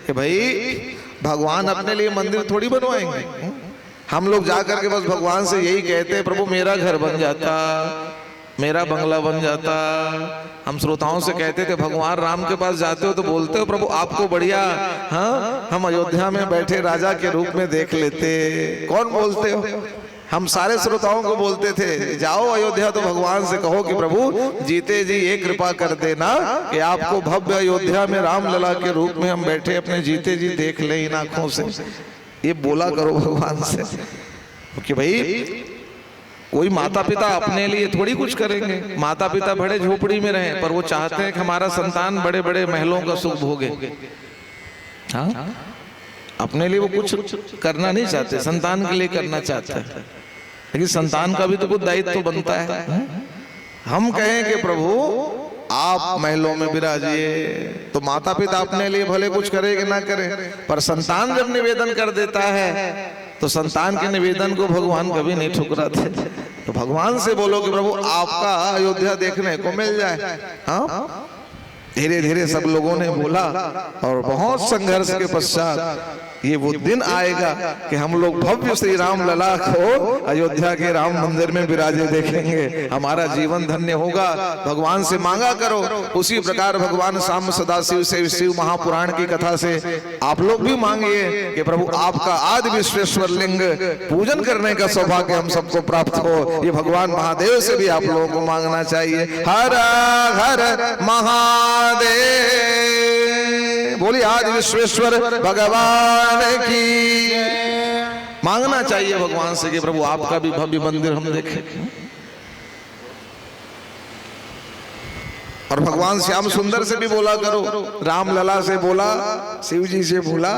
कि भाई भगवान अपने लिए मंदिर थोड़ी बनवाएंगे। हम लोग जाकर के बस भगवान से यही कहते, प्रभु मेरा घर बन जाता, मेरा बंगला बन जाता। हम श्रोताओं से कहते थे, भगवान राम के पास जाते हो तो बोलते हो प्रभु आपको बढ़िया, हाँ हम अयोध्या में बैठे राजा के रूप में देख लेते। कौन बोलते हो? हम सारे श्रोताओं को बोलते थे, जाओ अयोध्या तो भगवान से कहो कि प्रभु जीते जी ये कृपा कर देना कि आपको भव्य अयोध्या में राम लला के रूप में हम बैठे अपने जीते जी देख ले इन आंखों से। ये बोला करो भगवान से कि भाई कोई माता पिता अपने लिए थोड़ी कुछ करेंगे। माता पिता बड़े झोपड़ी में रहे पर वो चाहते हैं कि हमारा संतान बड़े बड़े महलों का सुख भोगे। हाँ, अपने लिए वो कुछ करना नहीं चाहते, संतान के लिए करना चाहते हैं। लेकिन संतान का भी तो कुछ दायित्व तो बनता है। हम कहें कि प्रभु आप महलों में विराजिए, तो माता पिता अपने लिए भले कुछ करे कि ना करे, पर संतान जब निवेदन कर देता है तो संतान के निवेदन को भगवान कभी नहीं ठुकराते। तो भगवान से बोलो कि प्रभु आपका अयोध्या देखने को मिल जाए। हाँ, धीरे धीरे सब लोगों ने बोला और बहुत संघर्ष के पश्चात ये वो दिन आएगा कि हम लोग भव्य श्री राम लला को अयोध्या के राम मंदिर में विराजे देखेंगे। हमारा जीवन धन्य होगा। भगवान से मांगा करो। उसी प्रकार भगवान शाम सदाशिव से शिव महापुराण की कथा से आप लोग भी मांगिए कि प्रभु आपका आदि विश्वेश्वर लिंग पूजन करने का सौभाग्य हम सबको प्राप्त हो। ये भगवान महादेव से भी आप लोगों को मांगना चाहिए। हर हर महादेव, बोलिए आदि विश्वेश्वर भगवान की। मांगना चाहिए भगवान से कि प्रभु आपका भी भव्य मंदिर हम देखें। और भगवान श्याम सुंदर से भी बोला करो, राम लला से बोला, शिव जी से बोला,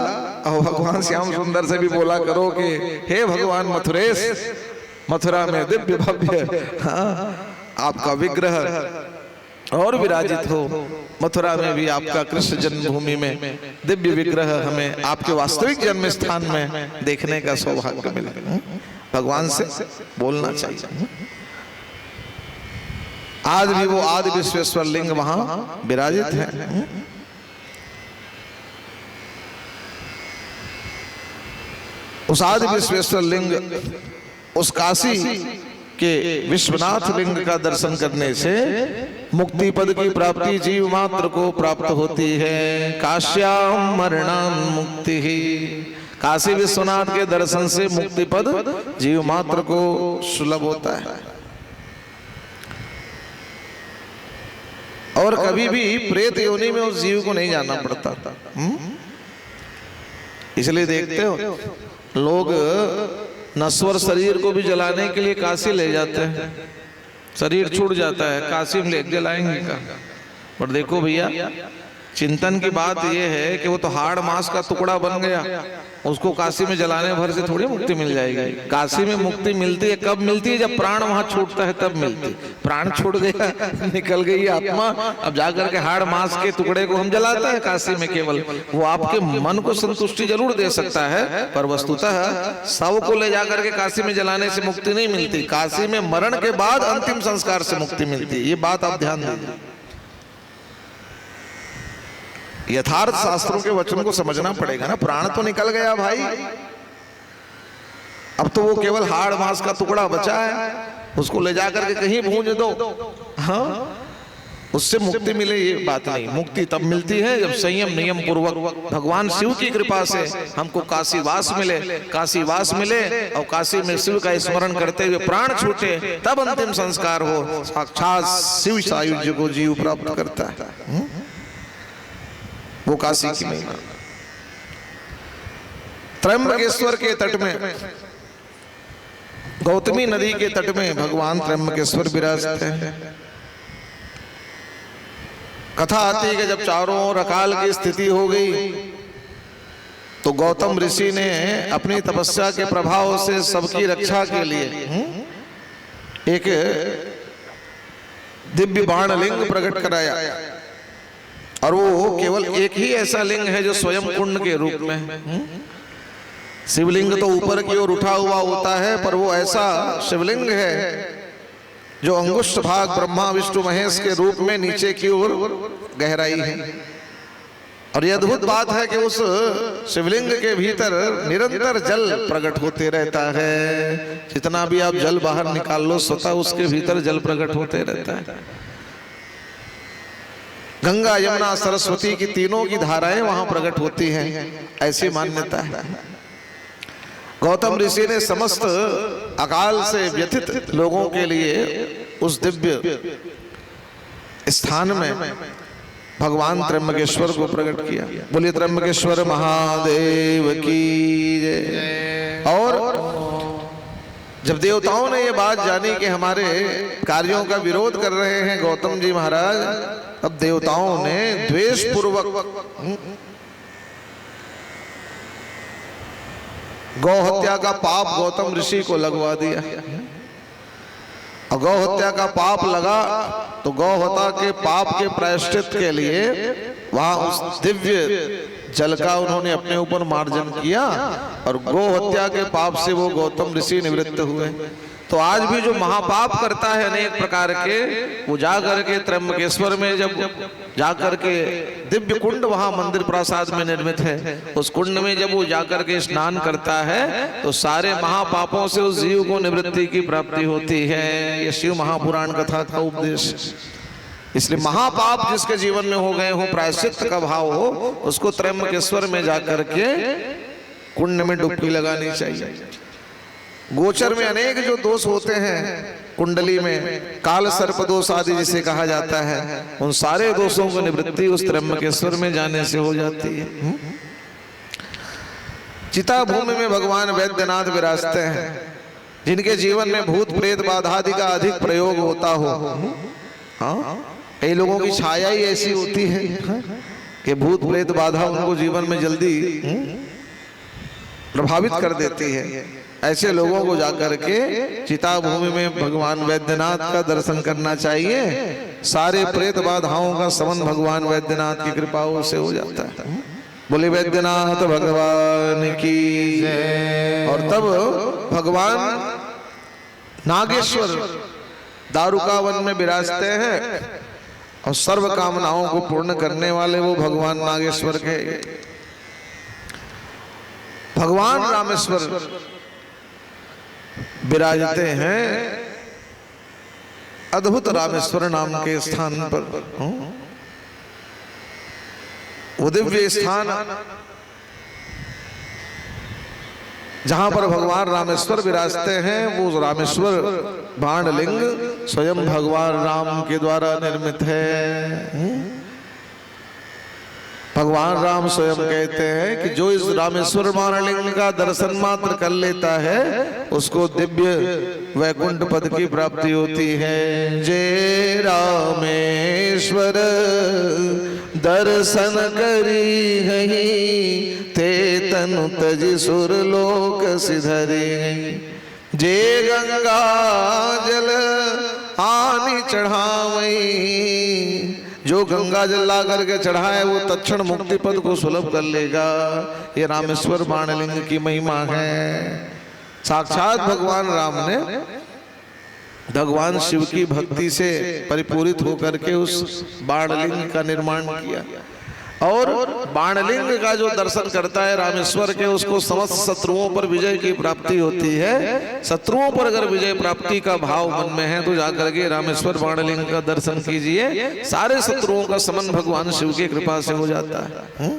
और भगवान श्याम सुंदर से भी बोला करो कि हे भगवान मथुरेश, मथुरा में दिव्य भव्य हाँ आपका विग्रह और विराजित हो। मथुरा में भी आपका कृष्ण जन्मभूमि में दिव्य विग्रह हमें आपके वास्तविक जन्म स्थान में देखने का सौभाग्य मिले। भगवान से बोलना चाहिए। आज भी वो आदि विश्वेश्वर लिंग वहां विराजित है। उस आदि विश्वेश्वर लिंग, उस काशी के विश्वनाथ लिंग का दर्शन करने से मुक्ति पद की प्राप्ति जीव मात्र को प्राप्त होती है। काश्याम मरणान मुक्ति ही, काशी विश्वनाथ के दर्शन से मुक्ति पद जीव मात्र को सुलभ होता है। और कभी भी प्रेत योनि में उस जीव को नहीं जाना पड़ता। इसलिए देखते हो लोग नश्वर शरीर को भी जलाने के लिए काशी ले जाते हैं। शरीर छूट जाता है, काशी में ले जलाएंगे का। और देखो भैया, चिंतन की बात यह है कि वो तो हाड़ मांस का टुकड़ा बन गया, उसको काशी में जलाने भर से थोड़ी मुक्ति मिल जाएगी। काशी में मुक्ति मिलती है कब मिलती है? जब प्राण वहां छूटता है तब मिलती। प्राण छूट गया, निकल गई आत्मा, अब जाकर के हाड़ मांस के टुकड़े को हम जलाते हैं काशी में। केवल वो आपके मन को संतुष्टि जरूर दे सकता है, पर वस्तुतः शव को ले जाकर के काशी में जलाने से मुक्ति नहीं मिलती। काशी में मरण के बाद अंतिम संस्कार से मुक्ति मिलती है। ये बात आप ध्यान दीजिए। यथार्थ शास्त्रों के वचन को समझना पड़ेगा ना। प्राण तो निकल गया भाई, अब तो वो केवल हाड़ मांस का टुकड़ा बचा है, उसको ले जाकर के कहीं भूंज दो, हाँ उससे मुक्ति मिले, ये बात नहीं। मुक्ति तब मिलती है जब संयम नियम पूर्वक भगवान शिव की कृपा से हमको काशीवास मिले, काशीवास मिले और काशी में शिव का स्मरण करते हुए प्राण छूटे, तब अंतिम संस्कार हो। साक्षात शिव सायुज्य को जीव प्राप्त करता है। वो काशी की महिमा। त्र्यंबकेश्वर के तट में, गौतमी नदी के तट में भगवान त्र्यंबकेश्वर विराजते हैं। कथा आती है कि जब चारों ओर अकाल की स्थिति हो गई तो गौतम ऋषि ने अपनी तपस्या के प्रभाव से सबकी रक्षा के लिए एक दिव्य बाण लिंग प्रकट कराया। और वो केवल एक ही ऐसा लिंग है जो स्वयं कुंड के रूप में है। शिवलिंग तो ऊपर की ओर उठा हुआ होता है, पर वो ऐसा शिवलिंग है जो अंगुष्ठ भाग ब्रह्मा विष्णु महेश के रूप में नीचे की ओर गहराई है। और ये अद्भुत बात है कि उस शिवलिंग के भीतर निरंतर जल प्रकट होते रहता है। जितना भी आप जल बाहर निकाल लो स्वतः उसके भीतर जल प्रकट होते रहता है। गंगा यमुना सरस्वती की तीनों की धाराएं वहां प्रकट होती हैं, ऐसी मान्यता है। गौतम ऋषि ने समस्त अकाल से व्यथित लोगों के लिए उस दिव्य स्थान में भगवान त्र्यंबकेश्वर को प्रकट किया। बोलिए त्र्यंबकेश्वर महादेव की जय। और जब देवताओं ने ये बात जानी कि हमारे कार्यों का विरोध कर रहे हैं गौतम जी महाराज, तब देवताओं ने द्वेष पूर्वक गौ हत्या का पाप गौतम ऋषि को लगवा दिया। और गौ हत्या का पाप लगा तो गौ हत्या के पाप के प्रायश्चित के लिए वहां उस दिव्य जल का उन्होंने अपने ऊपर मार्जन किया और गौ हत्या के पाप से वो गौतम ऋषि निवृत्त हुए। तो आज भी जो महापाप करता है अनेक प्रकार के, वो जा करके त्र्यंबकेश्वर में जब जा करके दिव्य कुंड वहां मंदिर प्रासाद में निर्मित है, उस कुंड में जब वो जाकर के स्नान करता है तो सारे महापापों से उस जीव को निवृत्ति की प्राप्ति होती है। ये शिव महापुराण कथा का उपदेश। इसलिए महापाप जिसके जीवन में हो गए हो, प्रायश्चित का भाव हो, उसको त्र्यंबकेश्वर में जाकर के कुंड में डुबकी लगानी चाहिए। गोचर में अनेक जो दोष होते हैं कुंडली में, काल सर्प दोष आदि जिसे कहा जाता है, उन सारे दोषों की निवृत्ति उस त्र्यंबकेश्वर में जाने से हो जाती है। चिता भूमि में भगवान वैद्यनाथ विराजते हैं, जिनके जीवन में भूत प्रेत बाधादि का अधिक प्रयोग होता हो। हाँ, कई लोगों की छाया ही ऐसी होती है कि भूत प्रेत बाधा उनको जीवन में जल्दी प्रभावित कर देती है। ऐसे लोगों को जाकर के चिता भूमि में भगवान वैद्यनाथ का दर्शन करना चाहिए। सारे प्रेत बाधाओं का शमन भगवान वैद्यनाथ की कृपाओं से हो जाता है। बोले वैद्यनाथ भगवान की जय। और तब भगवान नागेश्वर दारुका वन में विराजते हैं और सर्व कामनाओं को पूर्ण करने वाले वो भगवान नागेश्वर के भगवान रामेश्वर विराजते हैं अद्भुत रामेश्वर नाम के स्थान पर। वो दिव्य स्थान जहां पर भगवान रामेश्वर विराजते हैं, वो रामेश्वर बाणलिंग स्वयं भगवान राम के द्वारा निर्मित है। भगवान राम स्वयं कहते हैं कि जो इस रामेश्वर बाणलिंग का दर्शन मात्र कर लेता है उसको दिव्य वैकुंठ पद की प्राप्ति होती है। जय रामेश्वर दर्शन करी हही, ते तनु तज सुरलोक सिधरी। जे गंगा जल आनी चढ़ावई, जो गंगा जल ला करके चढ़ाए वो तत्क्षण मुक्ति पद को सुलभ कर लेगा। ये रामेश्वर बाणलिंग की महिमा है। साक्षात भगवान राम ने भगवान शिव की भक्ति से परिपूरित होकर के उस बाणलिंग का निर्माण किया। और बाणलिंग का जो दर्शन करता है रामेश्वर के, उसको समस्त शत्रुओं पर विजय की प्राप्ति होती है। शत्रुओं पर अगर विजय प्राप्ति का भाव मन में है तो जाकर के रामेश्वर बाणलिंग का दर्शन कीजिए, सारे शत्रुओं का समन भगवान शिव की कृपा से हो जाता है।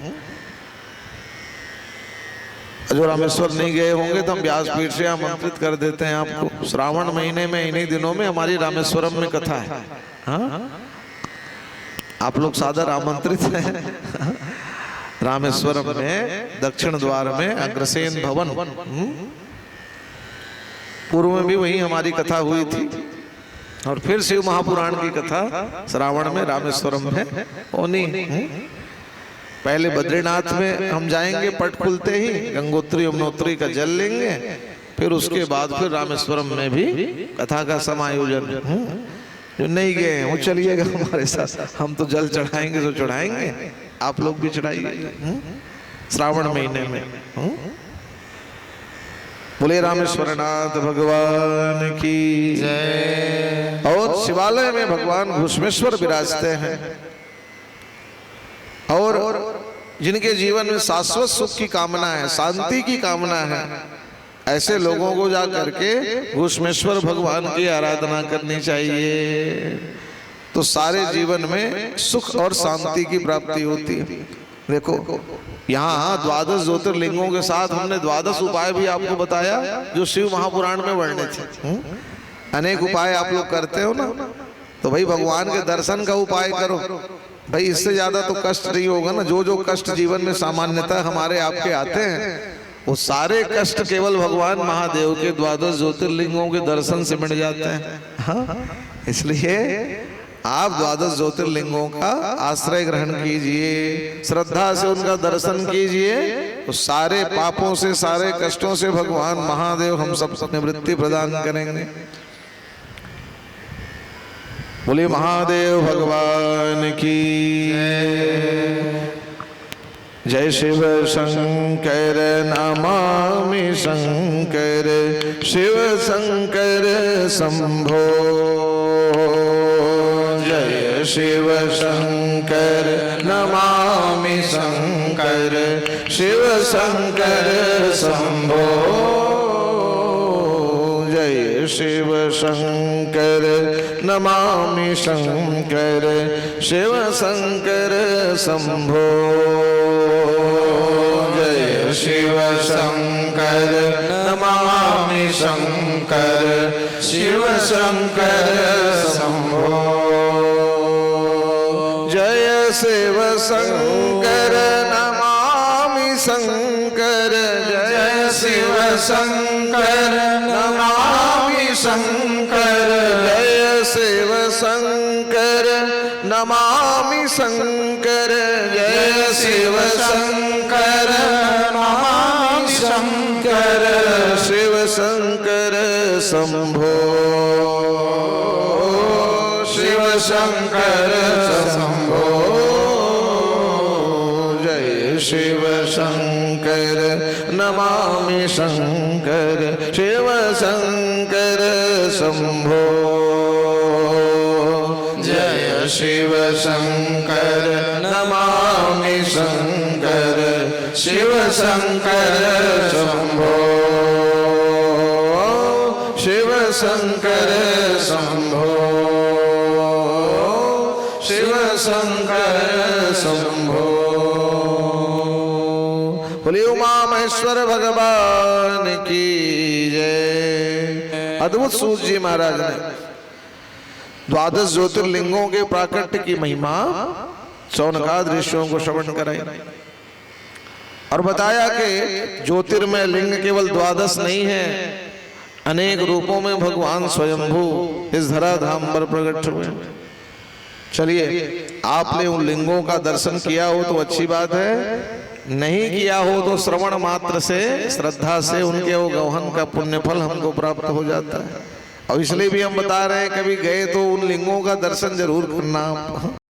जो रामेश्वर नहीं गए होंगे तो हम व्यासपीठ से आमंत्रित कर देते हैं आपको। श्रावण महीने में इन्हीं दिनों में हमारी रामेश्वरम में कथा है। हाँ, आप लोग सादर आमंत्रित हैं। रामेश्वरम में दक्षिण द्वार में अग्रसेन भवन, पूर्व में भी वही हमारी कथा हुई थी और फिर शिव महापुराण की कथा श्रावण में रामेश्वरम में होनी। पहले बद्रीनाथ में हम जाएंगे, पट खुलते ही गंगोत्री यमुनोत्री का जल लेंगे, फिर उसके बाद फिर रामेश्वरम में भी कथा का समायोजन। जो नहीं गए वो चलिएगा हमारे साथ, हम तो जल चढ़ाएंगे तो चढ़ाएंगे, आप लोग भी चढ़ाइए श्रावण महीने में। बोले रामेश्वरनाथ भगवान की जय। और शिवालय में भगवान घुश्मेश्वर विराजते हैं और जिनके जीवन में शाश्वत सुख की कामना है, शांति की कामना है, ऐसे लोगों को जा करके घुश्मेश्वर भगवान की आराधना करनी चाहिए, तो सारे जीवन में सुख और शांति की प्राप्ति होती है। देखो यहाँ 12 ज्योतिर्लिंगों के साथ हमने 12 उपाय भी आपको बताया जो शिव महापुराण में वर्णित थे। अनेक उपाय आप लोग करते हो ना, तो भाई भगवान के दर्शन का उपाय करो भाई, इससे ज्यादा तो कष्ट नहीं होगा ना। जो जो कष्ट जीवन में सामान्यतः हमारे आपके आते हैं, वो सारे कष्ट केवल भगवान महादेव के 12 ज्योतिर्लिंगों के दर्शन से मिट जाते हैं। हाँ, इसलिए आप 12 ज्योतिर्लिंगों का आश्रय ग्रहण कीजिए, श्रद्धा से उनका दर्शन कीजिए, तो सारे पापों से, सारे कष्टों से भगवान महादेव हम सबको निवृत्ति प्रदान करेंगे। बोले महादेव भगवान की जय। शिव शंकर नमामि शंकर, शिव शंकर शंभो। जय शिव शंकर नमामि शंकर, शिव शंकर शंभो। जय शिव शंकर नमामि शंकर, शिव शंकर शंभो। जय शिव शंकर नमामि शंकर, शिव शंकर शंभो। जय शिव शंकर नमामि शंकर, जय शिव शंकर नमामि शंकर। जय शिव शंकर नमामि शंकर, जय शिव शंकर नमामि शंकर। शिव शंकर शंभो, शिव शंकर शंभो। जय शिव शंकर नमामि शंकर, शिव शंकर शंभो। जय शिव शंकर नमामि शंकर, शिव शंकर शंभो। शिव शंकर शंभो, शिव शंकर शंभो। बोलिए उमा महेश्वर भगवान की जय। अद्भुत सूत जी महाराज ने 12 ज्योतिर्लिंगों के प्राकट्य की महिमा चौनकाद ऋषियों को श्रवण कराई और बताया कि ज्योतिर्मय लिंग केवल 12 नहीं है, अनेक रूपों में भगवान स्वयंभू इस धराधाम पर प्रकट हुए। चलिए, आपने उन लिंगों का दर्शन किया हो तो अच्छी बात है, नहीं किया हो तो श्रवण मात्र से, श्रद्धा से उनके वो गहन का पुण्य फल हमको प्राप्त हो जाता है। और इसलिए भी हम बता रहे हैं, कभी गए तो उन लिंगों का दर्शन जरूर करना।